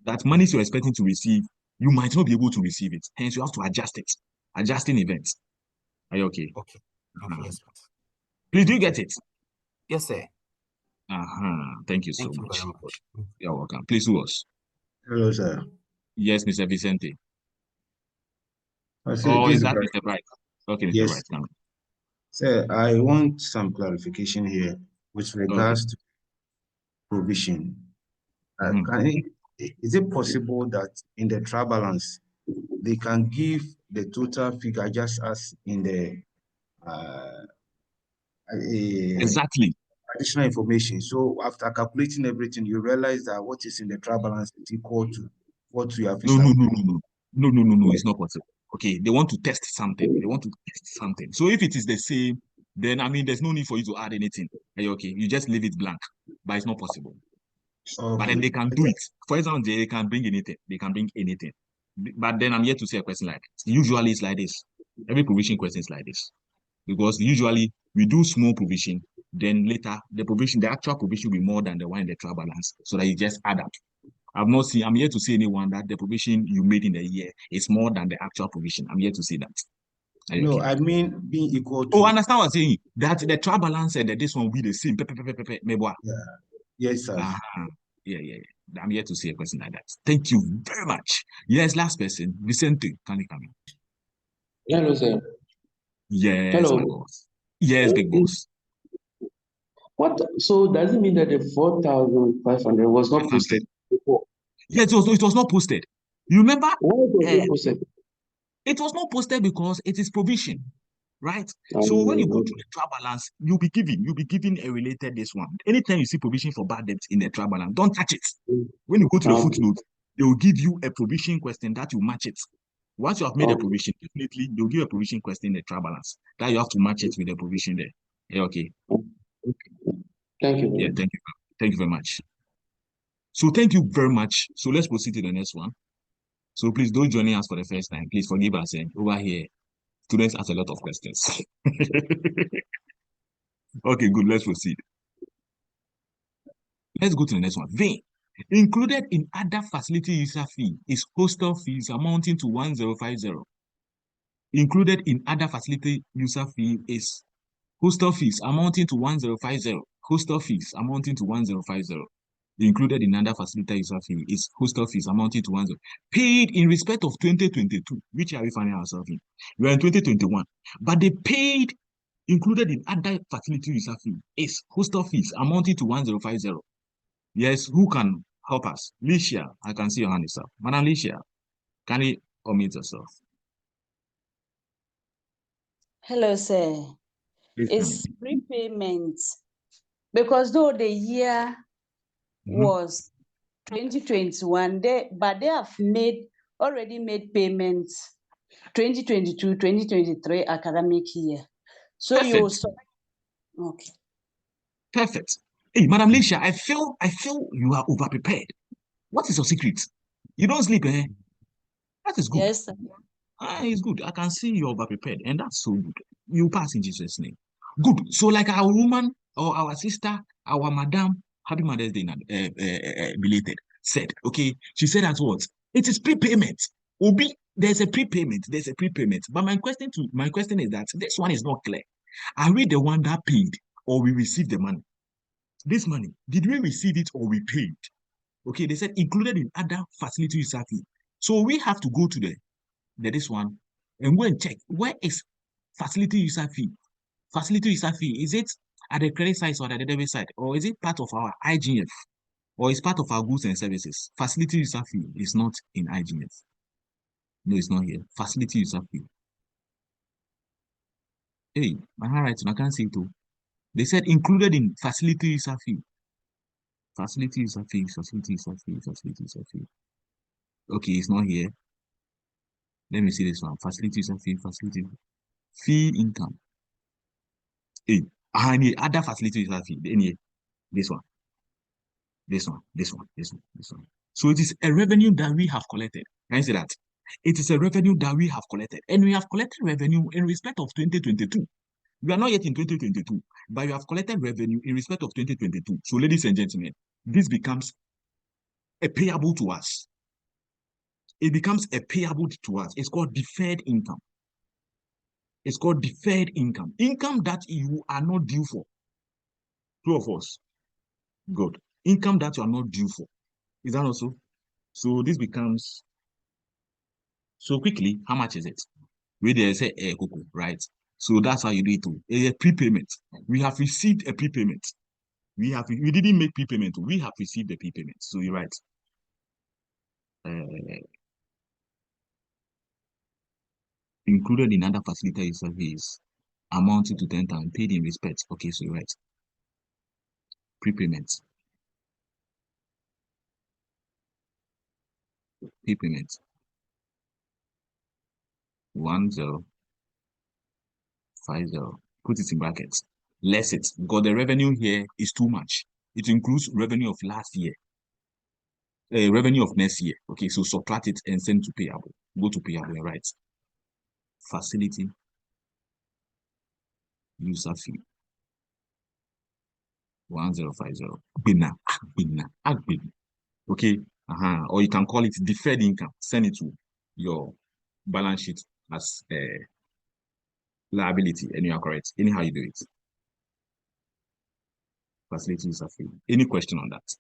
Speaker 1: That money you're expecting to receive, you might not be able to receive it. Hence, you have to adjust it. Adjusting events. Are you okay?
Speaker 16: Okay. Yes.
Speaker 1: Please, do you get it?
Speaker 16: Yes, sir.
Speaker 1: Thank you so much. You're welcome. Please, who else?
Speaker 11: Hello, sir.
Speaker 1: Yes, Mr. Vicente.
Speaker 11: Is
Speaker 1: that Mr. Bright? Okay, Mr.
Speaker 11: Yes.
Speaker 1: Bright.
Speaker 11: Sir, I want some clarification here with regards to provision. Is it possible that in the trial balance, they can give the total figure just as in the
Speaker 1: exactly
Speaker 11: additional information? So after calculating everything, you realize that what is in the trial balance is equal to what you have.
Speaker 1: No, it's not possible. Okay, they want to test something. So if it is the same, then there's no need for you to add anything. Okay, you just leave it blank. But it's not possible. But then they can do it. For example, they can bring anything. But then I'm yet to see a question like this. Usually it's like this. Every provision question is like this. Because usually we do small provision, then later the actual provision will be more than the one in the trial balance, so that you just add up. I'm yet to see anyone that the provision you made in the year is more than the actual provision. I'm yet to see that.
Speaker 11: No, okay? I mean being equal to.
Speaker 1: I understand what I'm saying. That the trial balance and this one will be the same.
Speaker 11: Yeah. Yes, sir.
Speaker 1: Yeah. I'm here to see a question like that. Thank you very much. Yes, last person, Vicente, can you come in?
Speaker 17: Hello, sir.
Speaker 1: Yes,
Speaker 17: Hello.
Speaker 1: my boss. Yes, big boss.
Speaker 17: What? So does it mean that the 4,500 was not posted before?
Speaker 1: Yes, it was not posted. You remember?
Speaker 17: Why was it posted?
Speaker 1: It was not posted because it is provision, right? So when you go to the trial balance, you'll be given a related this one. Anytime you see provision for bad debt in the trial balance, don't touch it. When you go to the footnote, they will give you a provision question that you match it. Once you have made a provision, definitely they'll give a provision question in the trial balance that you have to match it with the provision there. Yeah, okay.
Speaker 17: Thank you.
Speaker 1: Yeah, thank you. Thank you very much. So thank you very much. So let's proceed to the next one. So please don't join us for the first time. Please forgive us. Over here, students ask a lot of questions. Okay, good. Let's proceed. Let's go to the next one. Vein. Included in other facility user fee is hostel fees amounting to 1050. Included in other facility user fee is hostel fees amounting to 1050. Hostel fees amounting to 1050. Included in other facility user fee is hostel fees amounting to 1050. Paid in respect of 2022, which are we finding ourselves in? We are in 2021, but they paid included in other facility user fee is hostel fees amounting to 1050. Yes, who can help us? Licia, I can see your hand is up. Madam Licia, can you unmute yourself?
Speaker 5: Hello, sir. It's prepayment because though the year was 2021, but they have already made payments 2022, 2023 academic year. So
Speaker 1: Perfect.
Speaker 5: Okay.
Speaker 1: Perfect. Hey, Madam Licia, I feel you are overprepared. What is your secret? You don't sleep, eh? That is good.
Speaker 5: Yes, sir.
Speaker 1: It's good. I can see you're overprepared, and that's so good. You pass in Jesus' name. Good. So, like our woman or our sister, our madam, happy Mother's Day, belated, said, okay, she said that what? It is prepayment. Obi, there's a prepayment. But my question is that this one is not clear. Are we the one that paid or we received the money? This money, did we receive it or we paid? Okay, they said included in other facility user fee. So we have to go to this one and go and check where is facility user fee. Facility user fee, is it at the credit side or at the debit side, or is it part of our IGF, or is part of our goods and services? Facility user fee is not in IGF. No, it's not here. Facility user fee. Hey, my handwriting, I can't see it too. They said included in facility user fee. Facility user fee. Okay, it's not here. Let me see this one. Facility user fee. Fee income. Hey, any other facility user fee? Any this one. So it is a revenue that we have collected. Can I say that? It is a revenue that we have collected. And we have collected revenue in respect of 2022. We are not yet in 2022, but you have collected revenue in respect of 2022. So, ladies and gentlemen, this becomes a payable to us. It becomes a payable to us. It's called deferred income. It's called deferred income. Income that you are not due for. Two of us. Good. Income that you are not due for. Is that also? So this becomes, so quickly, how much is it? We there say right? So that's how you do it too. A prepayment. We have received a prepayment. We didn't make prepayment. We have received a prepayment. So you're right. Included in other facility service amounting to 10,000 paid in respect. Okay, so you're right. Prepayment. Prepayment. 1050. Put it in brackets. Less it. Because the revenue here is too much. It includes revenue of last year. Revenue of next year. Okay, so subtract it and send to payable. Go to payable, you're right. Facility user fee. 1050. Okay. Or you can call it deferred income. Send it to your balance sheet as liability, and you are correct. Anyhow you do it. facilities are free. Any question on that?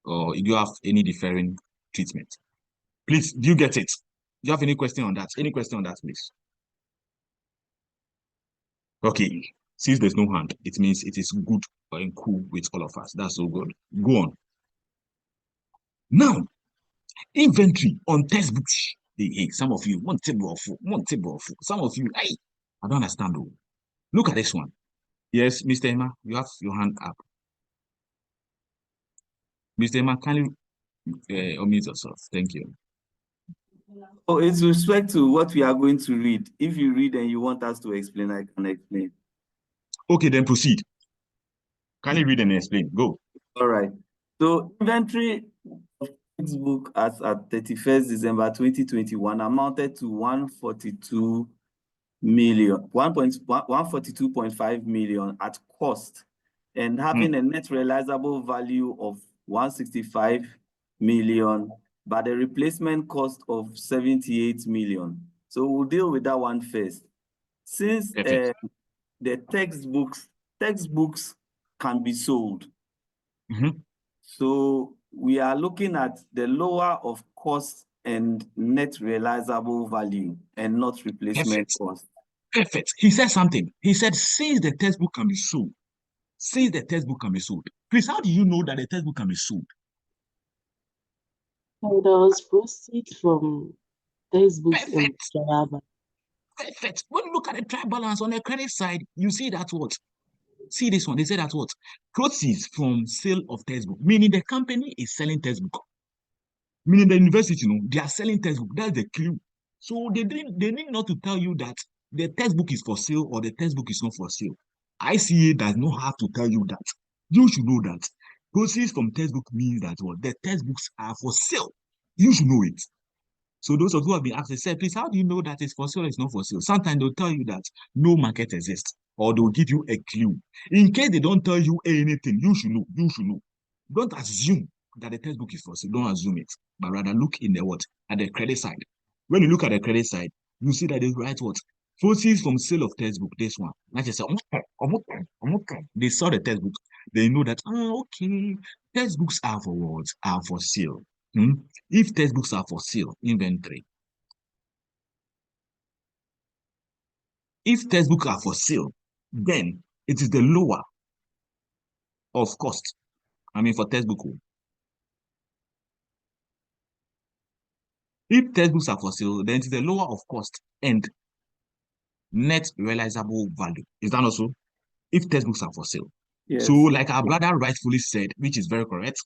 Speaker 1: Or do you have any differing treatment? Please, do you get it? Do you have any question on that? Any question on that, please? Okay, since there's no hand, it means it is good and cool with all of us. That's so good. Go on. Now, inventory on textbooks. Hey, some of you, one table of some of you, hey, I don't understand though. Look at this one. Yes, Mr. Emma, you have your hand up. Mr. Emma, can you unmute yourself? Thank you.
Speaker 18: Oh, it's respect to what we are going to read. If you read and you want us to explain, I can explain.
Speaker 1: Okay, then proceed. Can you read and explain? Go.
Speaker 18: All right. So inventory of textbook as at 31st December 2021 amounted to 142.5 million at cost and having a net realizable value of 165 million, but a replacement cost of 78 million. So we'll deal with that one first. Since the textbooks can be sold. So we are looking at the lower of cost and net realizable value and not replacement cost.
Speaker 1: Perfect. He said something. He said, since the textbook can be sold. Since the textbook can be sold. Please, how do you know that the textbook can be sold?
Speaker 4: So there was proceeds from textbooks and trial balance.
Speaker 1: Perfect. When you look at the trial balance on the credit side, you see that what? See this one. They say that what? Proceeds from sale of textbook, meaning the company is selling textbook. Meaning the university, they are selling textbook. That's the clue. So they need not to tell you that the textbook is for sale or the textbook is not for sale. ICA does not have to tell you that. You should know that. Proceeds from textbook means that what? The textbooks are for sale. You should know it. So those of you who have been asked, they said, please, how do you know that it's for sale or it's not for sale? Sometimes they'll tell you that no market exists, or they'll give you a clue. In case they don't tell you anything, you should know. You should know. Don't assume that the textbook is for sale. Don't assume it, but rather look in the what? At the credit side. When you look at the credit side, you see that they write what? Proceeds from sale of textbook. This one. Like I said, they saw the textbook. They know that, okay, textbooks are for what? Are for sale. If textbooks are for sale, inventory. If textbooks are for sale, then it is the lower of cost. I mean, for textbook. If textbooks are for sale, then it is the lower of cost and net realizable value. Is that also? If textbooks are for sale. Yes. So, like our brother rightfully said, which is very correct.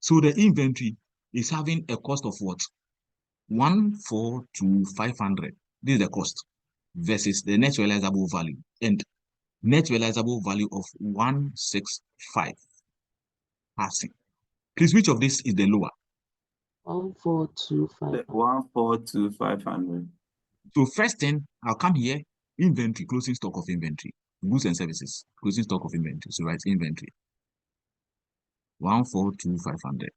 Speaker 1: So the inventory is having a cost of what? 142,500. This is the cost versus the net realizable value and net realizable value of 165 passing. Please, which of this is the lower?
Speaker 4: 142,500.
Speaker 18: 142,500.
Speaker 1: So first thing, I'll come here, inventory, closing stock of inventory, goods and services, closing stock of inventory. So write inventory. 142,500.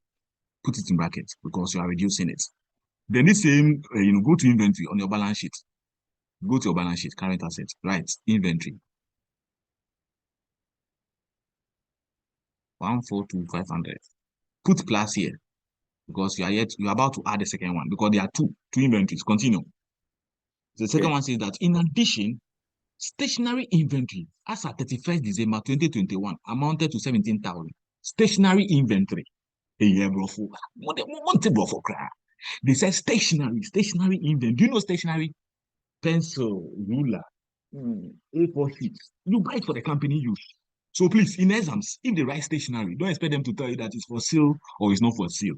Speaker 1: Put it in brackets because you are reducing it. Then this same, go to inventory on your balance sheet. Go to your balance sheet, current assets, right? Inventory. 142,500. Put plus here because you are about to add the second one because there are two inventories. Continue. The second one says that in addition, stationary inventory as at 31st December 2021 amounted to 17,000. Stationary inventory. They said stationary inventory. Do you know stationary? Pencil, ruler, A4 sheets. You buy it for the company use. So please, in exams, if they write stationary, don't expect them to tell you that it's for sale or it's not for sale.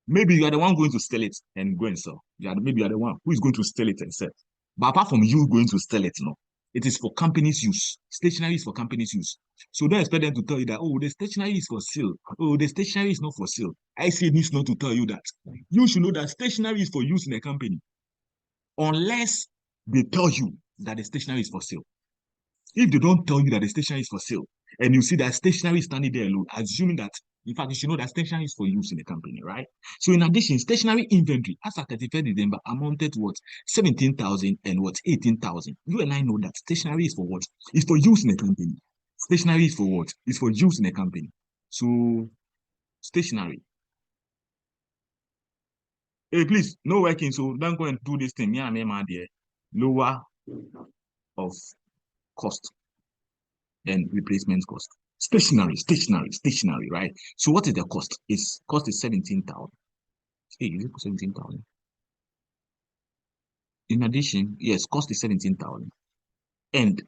Speaker 1: Maybe you are the one going to sell it and go and sell. Maybe you are the one who is going to sell it and sell. But apart from you going to sell it, no. It is for companies' use. Stationery is for companies' use. So don't expect them to tell you that, oh, the stationery is for sale. Oh, the stationery is not for sale. ICA needs not to tell you that. You should know that stationery is for use in a company. Unless they tell you that the stationery is for sale. If they don't tell you that the stationery is for sale, and you see that stationery is standing there alone, assuming that, in fact, you should know that stationery is for use in the company, right? So in addition, stationery inventory, as at 31st December, amounted to what? 17,000 and what? 18,000. You and I know that stationery is for what? It's for use in the company. Stationery is for what? It's for use in a company. So stationery. Hey, please, no working, so don't go and do this thing. Yeah, my dear. Lower of cost and replacement cost. Stationery, right? So what is the cost? Cost is 17,000. Hey, is it 17,000? In addition, yes, cost is 17,000. And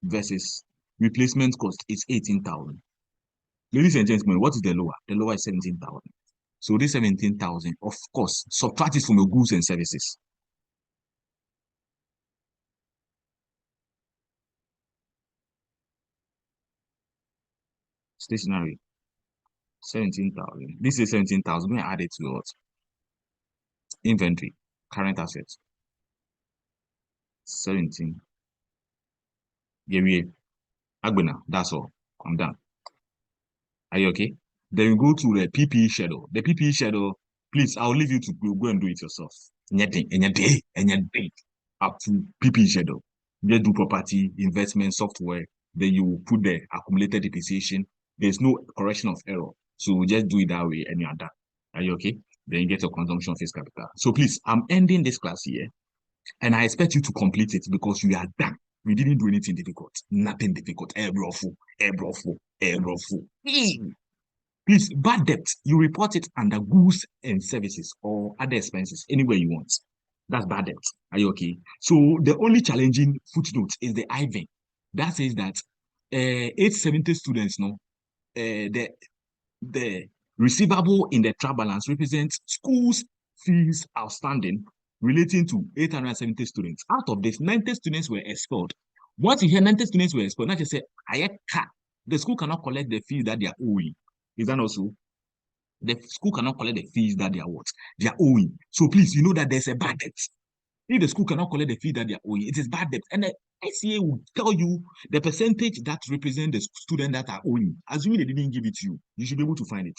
Speaker 1: versus replacement cost is 18,000. Ladies and gentlemen, what is the lower? The lower is 17,000. So this 17,000, of course, subtract it from your goods and services. Stationery, 17,000. This is 17,000. We add it to what? Inventory, current assets. 17. Yeah, Agbena, that's all. I'm done. Are you okay? Then you go to the PPE schedule. The PPE schedule, please, I'll leave you to go and do it yourself. Up to PPE schedule. Just do property, investment, software. Then you put the accumulated depreciation. There's no correction of error. So just do it that way and you're done. Are you okay? Then you get your consumption fixed capital. So please, I'm ending this class here. And I expect you to complete it because you are done. We didn't do anything difficult. Nothing difficult. Please, bad debt, you report it under goods and services or other expenses, anywhere you want. That's bad debt. Are you okay? So the only challenging footnote is the IVIN. That says that 870 students, the receivable in the trial balance represents schools fees outstanding relating to 870 students. Out of this, 90 students were expelled. Once you hear 90 students were expelled, not just say, the school cannot collect the fees that they are owing. Is that also? The school cannot collect the fees that they are what? They are owing. So please, you know that there's a bad debt. If the school cannot collect the fee that they are owing, it is bad debt. And the ICA will tell you the percentage that represent the student that are owing. Assuming they didn't give it to you, you should be able to find it.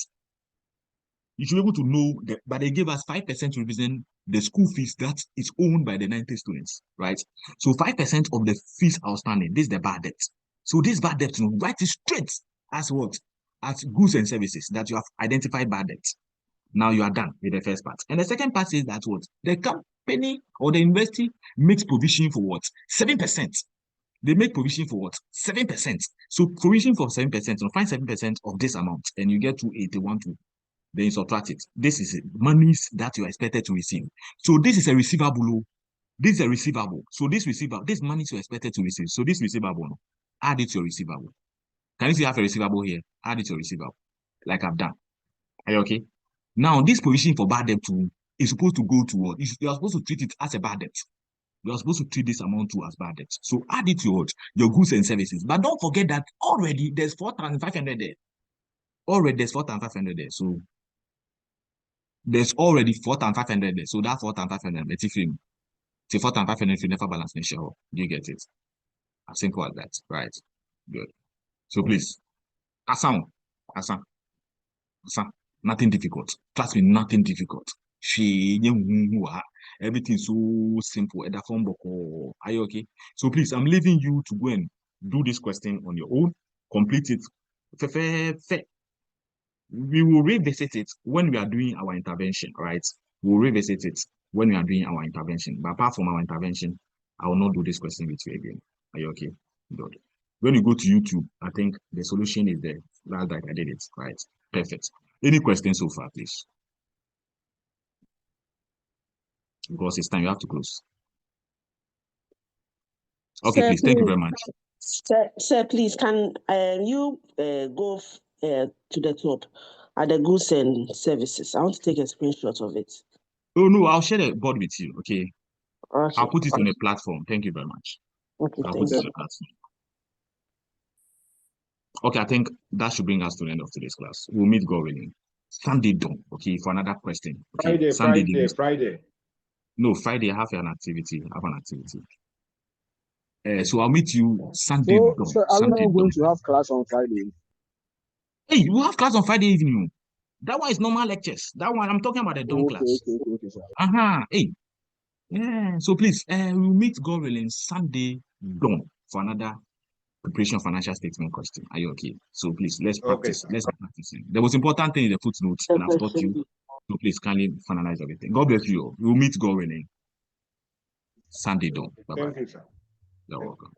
Speaker 1: You should be able to know that, but they gave us 5% to represent the school fees that is owned by the 90 students, right? So 5% of the fees outstanding, this is the bad debt. So this bad debt, write it straight as what? As goods and services that you have identified bad debt. Now you are done with the first part. And the second part is that what? The company or the university makes provision for what? 7%. They make provision for what? 7%. So provision for 7%, so find 7% of this amount, and you get to 81 to. Then you subtract it. This is monies that you are expected to receive. So this is a receivable. This is a receivable. So this receivable, this money you are expected to receive. So this receivable, add it to your receivable. Can you see you have a receivable here? Add it to your receivable, like I've done. Are you okay? Now, this provision for bad debt is supposed to go to what? You are supposed to treat it as a bad debt. You are supposed to treat this amount too as bad debt. So add it to your goods and services. But don't forget that already there's 4,500 there. Already there's 4,500 there. So there's already 4,500 there. So that 4,500, let's see, 4,500 if you never balance the share. You get it? As simple as that, right? Good. So please, Asan, nothing difficult. Trust me, nothing difficult. Everything so simple. Are you okay? So please, I'm leaving you to go and do this question on your own. Complete it. We will revisit it when we are doing our intervention, right? We'll revisit it when we are doing our intervention. But apart from our intervention, I will not do this question with you again. Are you okay? Good. When you go to YouTube, I think the solution is there. That's like I did it, right? Perfect. Any questions so far, please? Because it's time, you have to close. Okay, please. Thank you very much.
Speaker 17: Sir, please, can you go to the top at the goods and services? I want to take a screenshot of it.
Speaker 1: Oh, no, I'll share the board with you, okay? I'll put it on a platform. Thank you very much.
Speaker 17: Okay,
Speaker 1: I'll put it on a platform. Okay, I think that should bring us to the end of today's class. We'll meet God willing. Sunday dawn, okay, for another question. Okay?
Speaker 10: Friday.
Speaker 1: No, Friday I have an activity. So I'll meet you Sunday dawn.
Speaker 19: So are we not going to have class on Friday?
Speaker 1: Hey, we'll have class on Friday evening. That one is normal lectures. That one, I'm talking about the dawn class.
Speaker 19: Okay, sir.
Speaker 1: Hey. Yeah, so please, we'll meet God willing Sunday dawn for another preparation of financial statement question. Are you okay? So please, let's practice. Let's be practicing. The most important thing is the footnotes, and I've taught you. So please, kindly finalize everything. God bless you. We'll meet God willing Sunday dawn. Bye-bye.
Speaker 10: Thank you, sir.
Speaker 1: You're welcome.